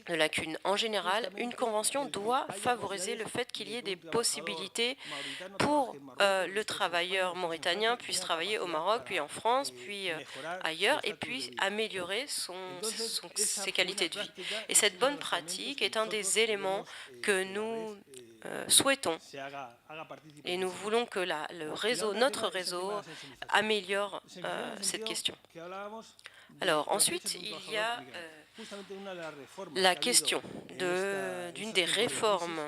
Speaker 4: lacunes. En général, une convention doit favoriser le fait qu'il y ait des possibilités pour le travailleur mauritanien puisse travailler au Maroc, puis en France, puis ailleurs, et puis améliorer ses qualités de vie. Et cette bonne pratique est un des éléments que nous souhaitons. Et nous voulons que notre réseau améliore cette question. Alors, ensuite, il y a la question d'une des réformes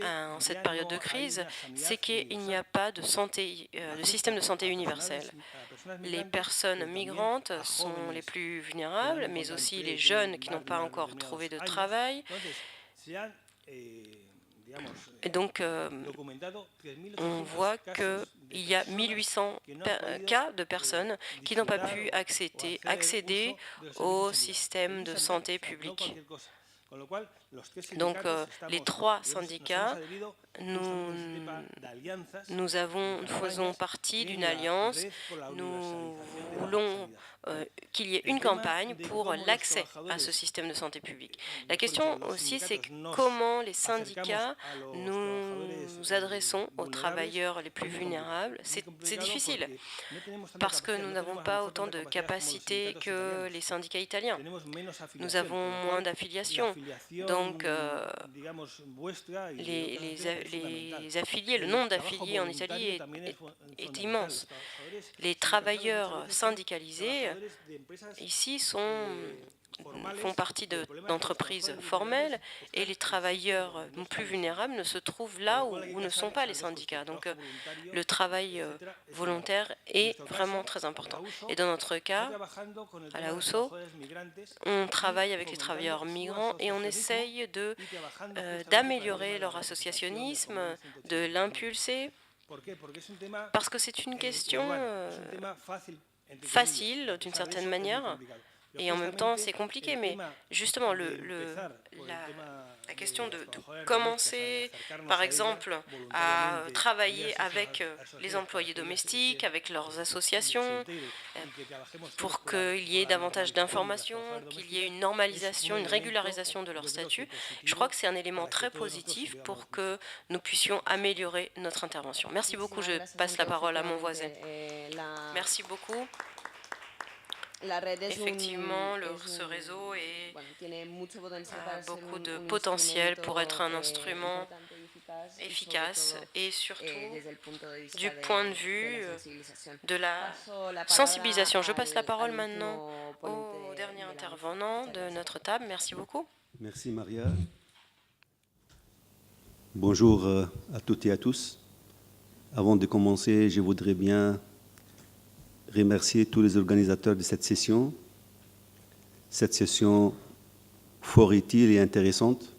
Speaker 4: en cette période de crise, c'est qu'il n'y a pas de système de santé universel. Les personnes migrantes sont les plus vulnérables, mais aussi les jeunes qui n'ont pas encore trouvé de travail. Et donc, on voit qu'il y a 1800 cas de personnes qui n'ont pas pu accéder au système de santé publique. Donc, les trois syndicats, nous faisons partie d'une alliance. Nous voulons qu'il y ait une campagne pour l'accès à ce système de santé publique. La question aussi, c'est comment les syndicats nous adressons aux travailleurs les plus vulnérables. C'est difficile parce que nous n'avons pas autant de capacités que les syndicats italiens. Nous avons moins d'affiliations. Donc, les affiliés, le nombre d'affiliés en Italie est immense. Les travailleurs syndicalisés ici font partie d'entreprises formelles et les travailleurs plus vulnérables ne se trouvent là où ne sont pas les syndicats. Donc le travail volontaire est vraiment très important. Et dans notre cas, à la USO, on travaille avec les travailleurs migrants et on essaye d'améliorer leur associationnisme, de l'impulser, parce que c'est une question facile d'une certaine manière. Et en même temps, c'est compliqué, mais justement, la question de commencer, par exemple, à travailler avec les employés domestiques, avec leurs associations, pour qu'il y ait davantage d'informations, qu'il y ait une normalisation, une régularisation de leur statut. Je crois que c'est un élément très positif pour que nous puissions améliorer notre intervention. Merci beaucoup. Je passe la parole à mon voisin. Merci beaucoup. Effectivement, ce réseau a beaucoup de potentiel pour être un instrument efficace et surtout du point de vue de la sensibilisation. Je passe la parole maintenant au dernier intervenant de notre table. Merci beaucoup.
Speaker 5: Merci Maria. Bonjour à toutes et à tous. Avant de commencer, je voudrais bien remercier tous les organisateurs de cette session fort utile et intéressante.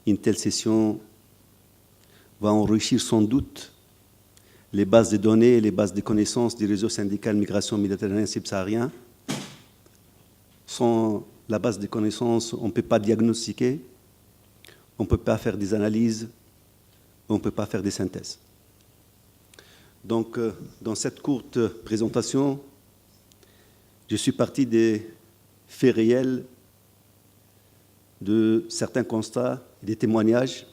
Speaker 5: Une telle session va enrichir sans doute les bases de données et les bases de connaissances du réseau syndical Migration Méditerranée subsaharien. Sans la base de connaissances, on ne peut pas diagnostiquer, on ne peut pas faire des analyses, on ne peut pas faire des synthèses. Donc, dans cette courte présentation, je suis parti des faits réels, de certains constats, des témoignages,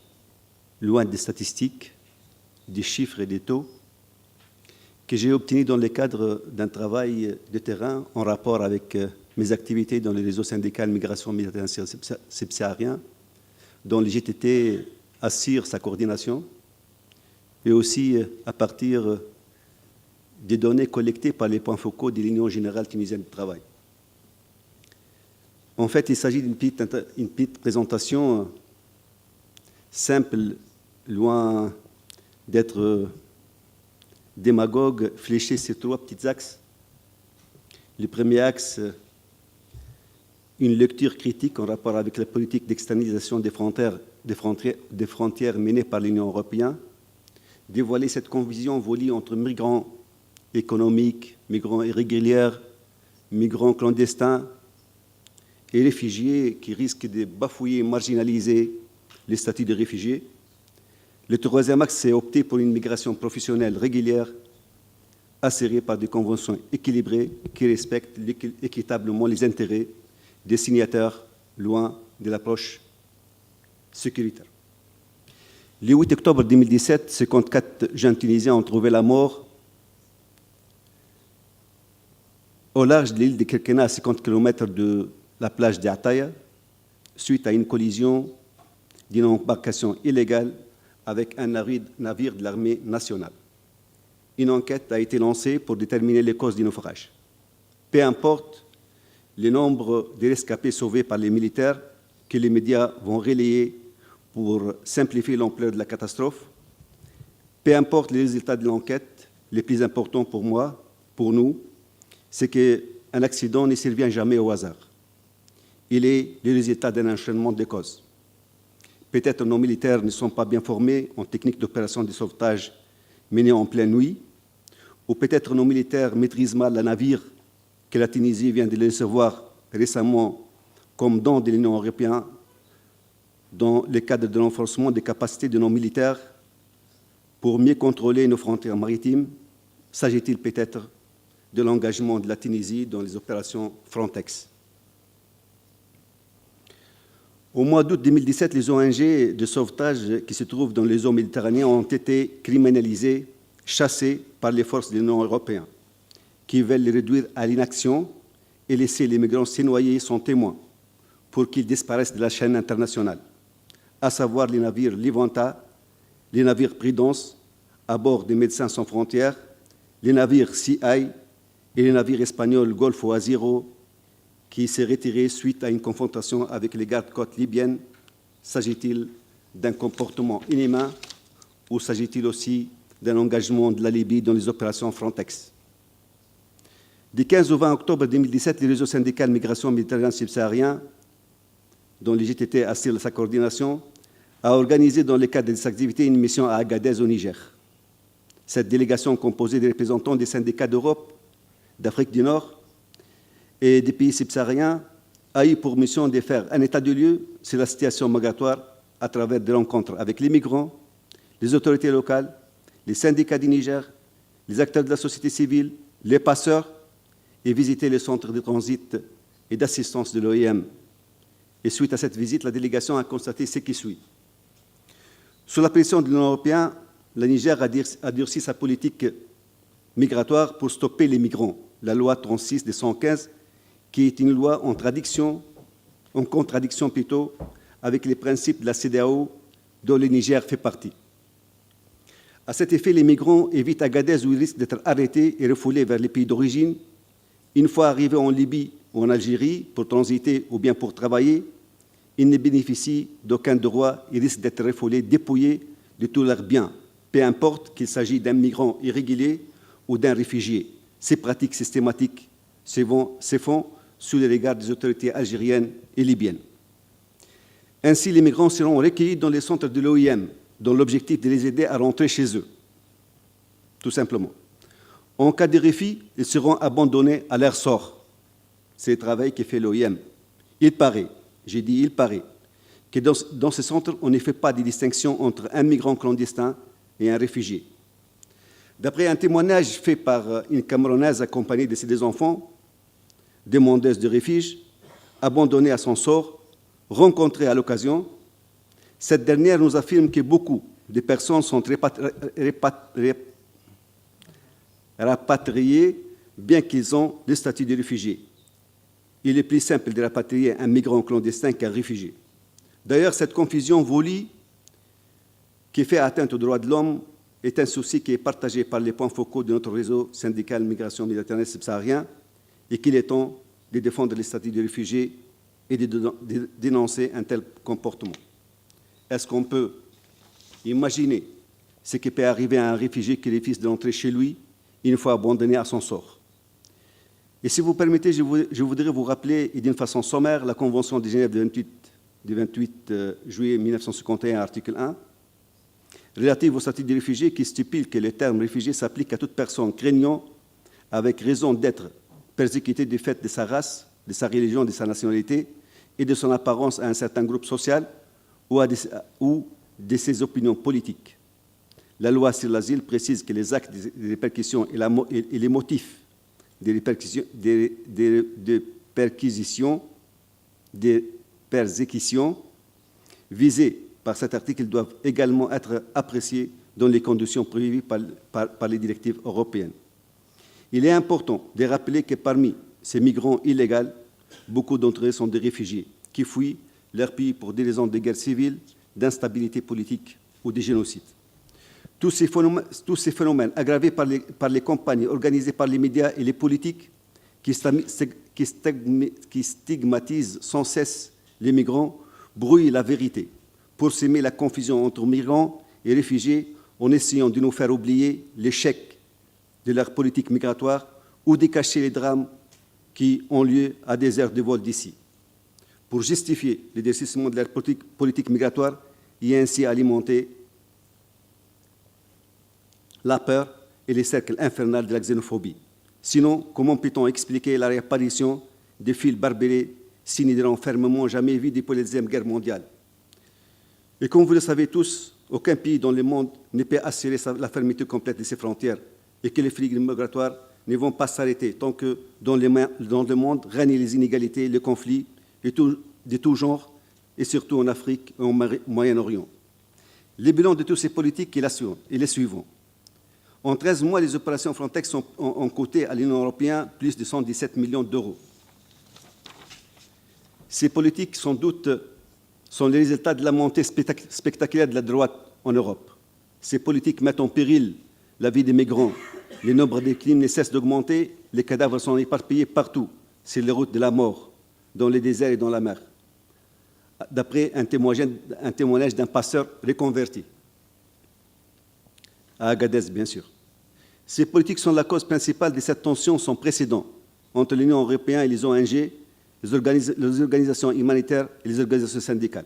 Speaker 5: loin des statistiques, des chiffres et des taux, que j'ai obtenus dans le cadre d'un travail de terrain en rapport avec mes activités dans le réseau syndical Migration Méditerranée subsaharien, dont le GTT assure sa coordination, et aussi à partir des données collectées par les points focaux de l'Union générale tunisienne du travail. En fait, il s'agit d'une petite présentation simple, loin d'être démagogue, fléchée sur 3 petits axes. Le premier axe, une lecture critique en rapport avec la politique d'externalisation des frontières menées par l'Union européenne, dévoiler cette confusion voulue entre migrants économiques, migrants irréguliers, migrants clandestins et réfugiés qui risquent de bafouer et marginaliser les statuts de réfugiés. Le troisième axe, c'est opter pour une migration professionnelle régulière, assurée par des conventions équilibrées qui respectent équitablement les intérêts des signataires, loin de l'approche sécuritaire. Le 8 octobre 2017, 54 jeunes Tunisiens ont trouvé la mort au large de l'île de Kerkena, à 50 km de la plage d'Ataya, suite à une collision d'une embarcation illégale avec un navire de l'armée nationale. Une enquête a été lancée pour déterminer les causes du naufrage. Peu importe le nombre de rescapés sauvés par les militaires que les médias vont relayer pour simplifier l'ampleur de la catastrophe, peu importe les résultats de l'enquête, les plus importants pour moi, pour nous, c'est qu'un accident ne survient jamais au hasard. Il est le résultat d'un enchaînement de causes. Peut-être nos militaires ne sont pas bien formés en technique d'opération de sauvetage menée en pleine nuit, ou peut-être nos militaires maîtrisent mal le navire que la Tunisie vient de recevoir récemment comme don de l'Union européenne dans le cadre de renforcement des capacités de nos militaires pour mieux contrôler nos frontières maritimes. S'agit-il peut-être de l'engagement de la Tunisie dans les opérations Frontex? Au mois d'août 2017, les ONG de sauvetage qui se trouvent dans les eaux méditerranéennes ont été criminalisées, chassées par les forces de l'Union européenne, qui veulent les réduire à l'inaction et laisser les migrants se noyer sans témoin pour qu'ils disparaissent de la chaîne internationale, à savoir les navires Liventa, les navires Prudence, à bord des Médecins sans frontières, les navires CI et les navires espagnols Golfo Aziro, qui s'est retiré suite à une confrontation avec les gardes-côtes libyennes. S'agit-il d'un comportement inhumain ou s'agit-il aussi d'un engagement de la Libye dans les opérations Frontex? Du 15 au 20 octobre 2017, le réseau syndical Migration Méditerranée subsaharien, dont le GTT assure sa coordination, a organisé dans le cadre de ses activités une mission à Agadez au Niger. Cette délégation composée des représentants des syndicats d'Europe, d'Afrique du Nord et des pays subsahariens a eu pour mission de faire un état de lieu sur la situation migratoire à travers des rencontres avec les migrants, les autorités locales, les syndicats du Niger, les acteurs de la société civile, les passeurs, et visiter les centres de transit et d'assistance de l'OIM. Et suite à cette visite, la délégation a constaté ce qui suit. Sous la pression de l'Union européenne, le Niger a durci sa politique migratoire pour stopper les migrants. La loi 36 de 115, qui est une loi en contradiction plutôt avec les principes de la CEDEAO dont le Niger fait partie. À cet effet, les migrants évitent Agadez où ils risquent d'être arrêtés et refoulés vers les pays d'origine. Une fois arrivés en Libye ou en Algérie pour transiter ou bien pour travailler, ils ne bénéficient d'aucun droit et risquent d'être refoulés, dépouillés de tous leurs biens, peu importe qu'il s'agisse d'un migrant irrégulier ou d'un réfugié. Ces pratiques systématiques se font sous le regard des autorités algériennes et libyennes. Ainsi, les migrants seront recueillis dans les centres de l'OIM, dont l'objectif est de les aider à rentrer chez eux, tout simplement. En cas de refus, ils seront abandonnés à leur sort. C'est le travail que fait l'OIM. Il paraît, j'ai dit il paraît, que dans ces centres, on ne fait pas de distinction entre un migrant clandestin et un réfugié. D'après un témoignage fait par une Camerounaise accompagnée de ses 2 enfants, demandeuse de refuge, abandonnée à son sort, rencontrée à l'occasion, cette dernière nous affirme que beaucoup de personnes sont rapatriés bien qu'ils ont le statut de réfugié. Il est plus simple de rapatrier un migrant clandestin qu'un réfugié. D'ailleurs, cette confusion voulue qui fait atteinte aux droits de l'homme est un souci qui est partagé par les points focaux de notre réseau syndical Migration Méditerranée subsaharien et qu'il est temps de défendre les statuts de réfugiés et de dénoncer un tel comportement. Est-ce qu'on peut imaginer ce qui peut arriver à un réfugié qui refuse d'entrer chez lui une fois abandonné à son sort? Et si vous permettez, je voudrais vous rappeler, et d'une façon sommaire, la Convention de Genève du 28 juillet 1951, article 1, relative au statut des réfugiés, qui stipule que le terme réfugié s'applique à toute personne craignant, avec raison d'être persécutée du fait de sa race, de sa religion, de sa nationalité et de son apparence à un certain groupe social ou de ses opinions politiques. La loi sur l'asile précise que les actes de répercussion et les motifs des persécutions visés par cet article doivent également être appréciés dans les conditions prévues par les directives européennes. Il est important de rappeler que parmi ces migrants illégaux, beaucoup d'entre eux sont des réfugiés qui fuient leur pays pour des raisons de guerre civile, d'instabilité politique ou de génocide. Tous ces phénomènes aggravés par les campagnes organisées par les médias et les politiques qui stigmatisent sans cesse les migrants brouillent la vérité pour semer la confusion entre migrants et réfugiés en essayant de nous faire oublier l'échec de leur politique migratoire ou de cacher les drames qui ont lieu à des heures de vol d'ici, pour justifier le durcissement de leur politique migratoire et ainsi alimenter la peur et les cercles infernaux de la xénophobie. Sinon, comment peut-on expliquer la réapparition des fils barbelés, signes de l'enfermement jamais vus depuis la Deuxième Guerre mondiale? Et comme vous le savez tous, aucun pays dans le monde ne peut assurer la fermeture complète de ses frontières et que les flux migratoires ne vont pas s'arrêter tant que dans le monde règnent les inégalités, les conflits de tout genre, et surtout en Afrique et au Moyen-Orient. Le bilan de toutes ces politiques est le suivant. En 13 mois, les opérations Frontex ont coûté à l'Union européenne plus de 117 millions d'euros. Ces politiques, sans doute, sont le résultat de la montée spectaculaire de la droite en Europe. Ces politiques mettent en péril la vie des migrants. Le nombre de crimes ne cesse d'augmenter, les cadavres sont éparpillés partout, sur les routes de la mort, dans les déserts et dans la mer, d'après un témoignage d'un passeur reconverti, à Agadez, bien sûr. Ces politiques sont la cause principale de cette tension sans précédent entre l'Union européenne et les ONG, les organisations humanitaires et les organisations syndicales.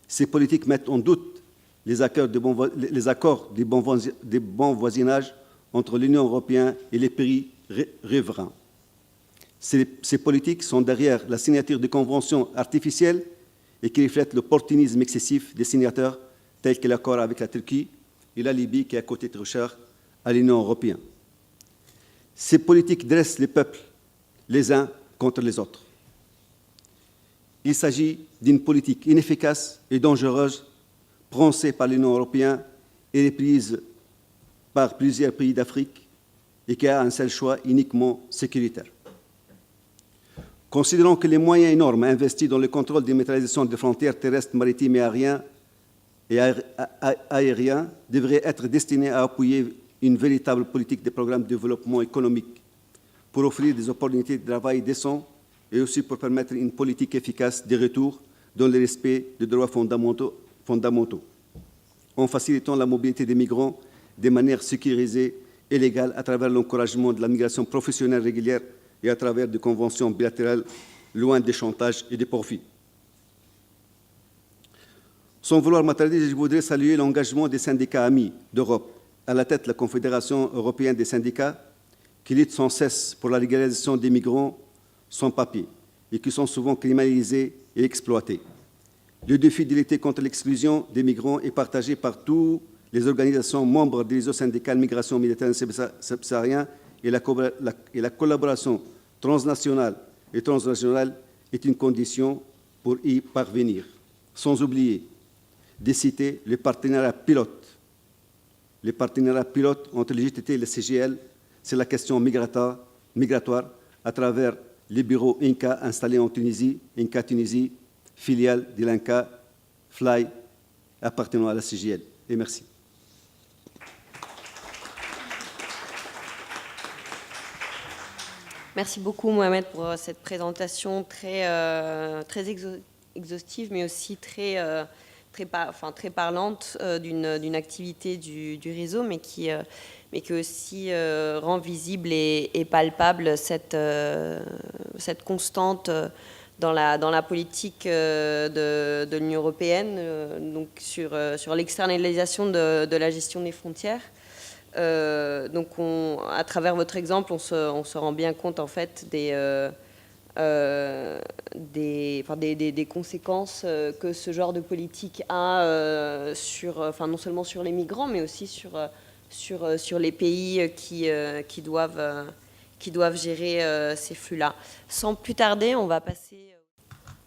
Speaker 5: Ces politiques mettent en doute les accords de bon voisinage entre l'Union européenne et les pays riverains. Ces politiques sont derrière la signature de conventions artificielles et qui reflètent l'opportunisme excessif des signataires tels que l'accord avec la Turquie et la Libye qui a coûté trop cher à l'Union européenne. Ces politiques dressent les peuples les uns contre les autres. Il s'agit d'une politique inefficace et dangereuse pensée par l'Union européenne et reprise par plusieurs pays d'Afrique et qui a un seul choix uniquement sécuritaire. Considérant que les moyens énormes investis dans le contrôle des méthanisation des frontières terrestres, maritimes et aériens devraient être destinés à appuyer une véritable politique de programme de développement économique pour offrir des opportunités de travail décents et aussi pour permettre une politique efficace de retour dans le respect des droits fondamentaux, en facilitant la mobilité des migrants de manière sécurisée et légale à travers l'encouragement de la migration professionnelle régulière et à travers des conventions bilatérales loin des chantages et des profits. Sans vouloir m'attarder, je voudrais saluer l'engagement des syndicats amis d'Europe, à la tête de la Confédération européenne des syndicats, qui luttent sans cesse pour la légalisation des migrants sans papier et qui sont souvent criminalisés et exploités. Le défi de lutter contre l'exclusion des migrants est partagé par toutes les organisations membres du réseau syndical Migration Méditerranée subsaharienne et la collaboration transnationale et transrégionale est une condition pour y parvenir. Sans oublier de citer le partenariat pilote entre le GTT et le CGL, c'est la question migratoire à travers les bureaux INCA installés en Tunisie, INCA Tunisie, filiale de l'INCA Fly appartenant à la CGL. Et merci.
Speaker 1: Merci beaucoup Mohamed pour cette présentation très exhaustive, mais aussi très parlante d'une activité du réseau, mais qui aussi rend visible et palpable cette constante dans la politique de l'Union européenne, donc sur l'externalisation de la gestion des frontières. Donc, à travers votre exemple, on se rend bien compte en fait des conséquences que ce genre de politique a non seulement sur les migrants, mais aussi sur les pays qui doivent gérer ces flux-là. Sans plus tarder, on va passer...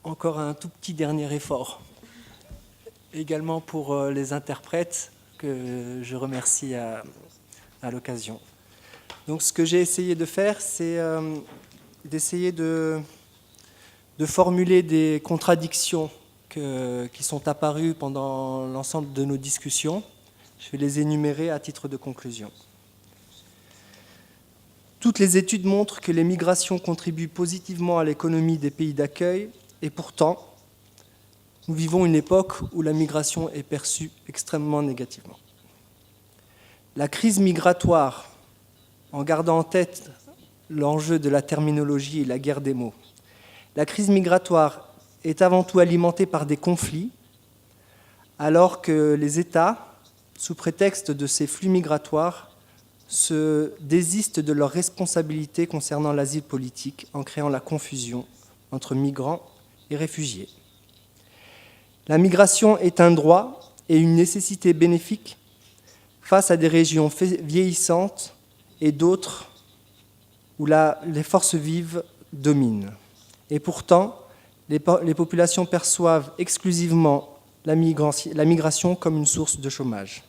Speaker 6: Encore un tout petit dernier effort, également pour les interprètes, que je remercie à l'occasion. Donc ce que j'ai essayé de faire, c'est d'essayer de formuler des contradictions qui sont apparues pendant l'ensemble de nos discussions. Je vais les énumérer à titre de conclusion. Toutes les études montrent que les migrations contribuent positivement à l'économie des pays d'accueil, et pourtant, nous vivons une époque où la migration est perçue extrêmement négativement. La crise migratoire, en gardant en tête l'enjeu de la terminologie et la guerre des mots, la crise migratoire est avant tout alimentée par des conflits, alors que les États, sous prétexte de ces flux migratoires, se désistent de leurs responsabilités concernant l'asile politique en créant la confusion entre migrants et réfugiés. La migration est un droit et une nécessité bénéfique face à des régions vieillissantes et d'autres où les forces vives dominent. Et pourtant, les populations perçoivent exclusivement la migration comme une source de chômage.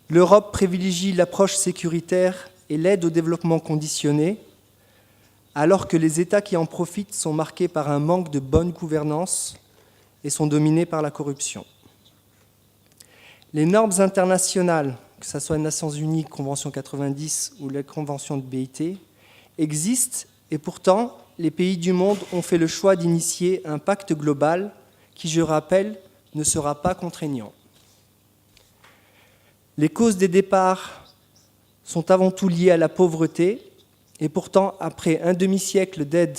Speaker 6: L'Europe privilégie l'approche sécuritaire et l'aide au développement conditionné, alors que les États qui en profitent sont marqués par un manque de bonne gouvernance et sont dominés par la corruption. Les normes internationales, que ce soit les Nations Unies, Convention 90 ou la Convention de BIT, existent et pourtant, les pays du monde ont fait le choix d'initier un pacte global qui, je rappelle, ne sera pas contraignant. Les causes des départs sont avant tout liées à la pauvreté et pourtant, après un demi-siècle d'aide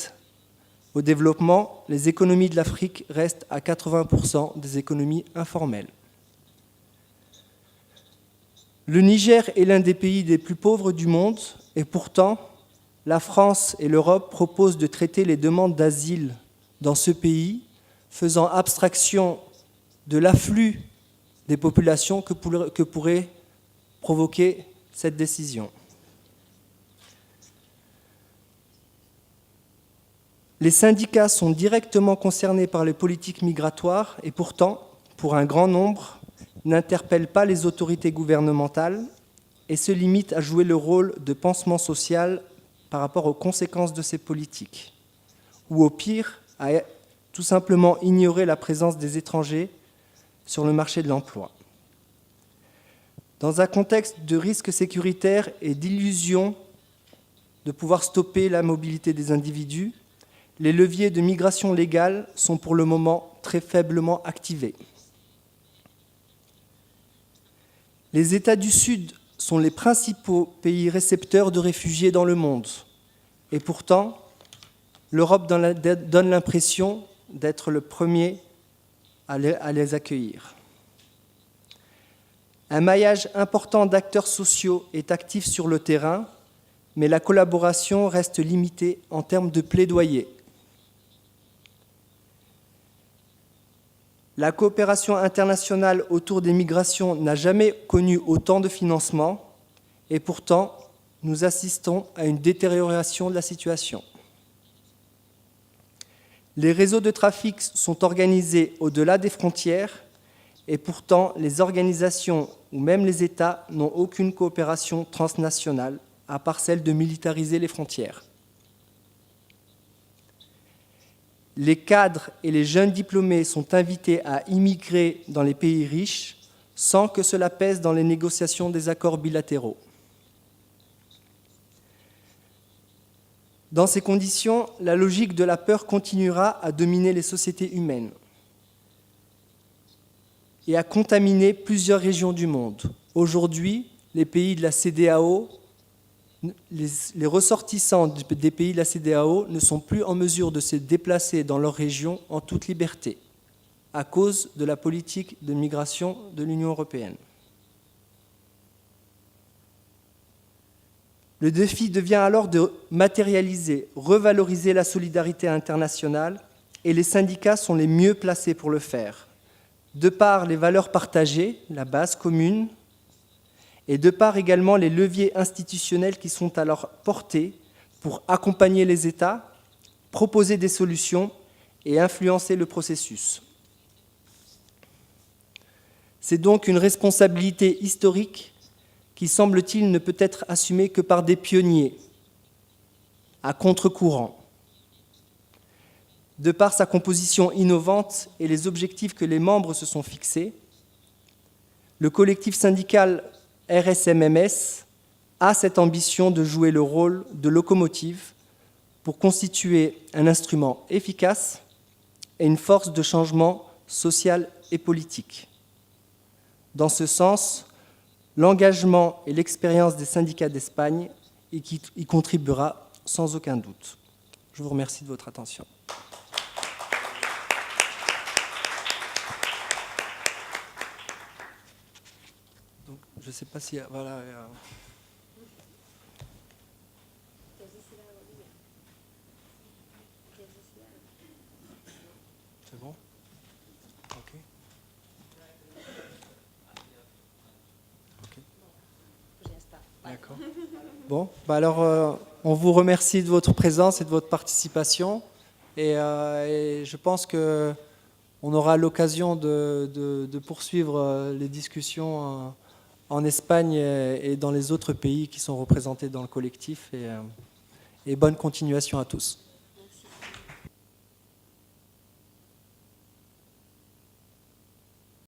Speaker 6: au développement, les économies de l'Afrique restent à 80% des économies informelles. Le Niger est l'un des pays les plus pauvres du monde et pourtant, la France et l'Europe proposent de traiter les demandes d'asile dans ce pays, faisant abstraction de l'afflux des populations que pourrait provoquer cette décision. Les syndicats sont directement concernés par les politiques migratoires et pourtant, pour un grand nombre, n'interpellent pas les autorités gouvernementales et se limitent à jouer le rôle de pansement social par rapport aux conséquences de ces politiques, ou au pire, à tout simplement ignorer la présence des étrangers sur le marché de l'emploi. Dans un contexte de risque sécuritaire et d'illusion de pouvoir stopper la mobilité des individus, les leviers de migration légale sont pour le moment très faiblement activés. Les États du Sud sont les principaux pays récepteurs de réfugiés dans le monde. Et pourtant, l'Europe donne l'impression d'être le premier à les accueillir. Un maillage important d'acteurs sociaux est actif sur le terrain, mais la collaboration reste limitée en termes de plaidoyer. La coopération internationale autour des migrations n'a jamais connu autant de financement et pourtant, nous assistons à une détérioration de la situation. Les réseaux de trafic sont organisés au-delà des frontières et pourtant, les organisations ou même les États n'ont aucune coopération transnationale à part celle de militariser les frontières. Les cadres et les jeunes diplômés sont invités à immigrer dans les pays riches sans que cela pèse dans les négociations des accords bilatéraux. Dans ces conditions, la logique de la peur continuera à dominer les sociétés humaines et à contaminer plusieurs régions du monde. Aujourd'hui, les pays de la CEDEAO, les ressortissants des pays de la CEDEAO ne sont plus en mesure de se déplacer dans leur région en toute liberté à cause de la politique de migration de l'Union européenne. Le défi devient alors de matérialiser, revaloriser la solidarité internationale et les syndicats sont les mieux placés pour le faire, de par les valeurs partagées, la base commune, et de par également les leviers institutionnels qui sont à leur portée pour accompagner les États, proposer des solutions et influencer le processus. C'est donc une responsabilité historique qui, semble-t-il, ne peut être assumée que par des pionniers, à contre-courant. De par sa composition innovante et les objectifs que les membres se sont fixés, le collectif syndical RSMMS a cette ambition de jouer le rôle de locomotive pour constituer un instrument efficace et une force de changement social et politique. Dans ce sens, l'engagement et l'expérience des syndicats d'Espagne y contribuera sans aucun doute. Je vous remercie de votre attention. Donc, je ne sais pas si... Voilà, c'est bon? Ok. D'accord. Bon, bah alors, on vous remercie de votre présence et de votre participation. Et je pense qu'on aura l'occasion de poursuivre les discussions en Espagne et dans les autres pays qui sont représentés dans le collectif. Et bonne continuation à tous.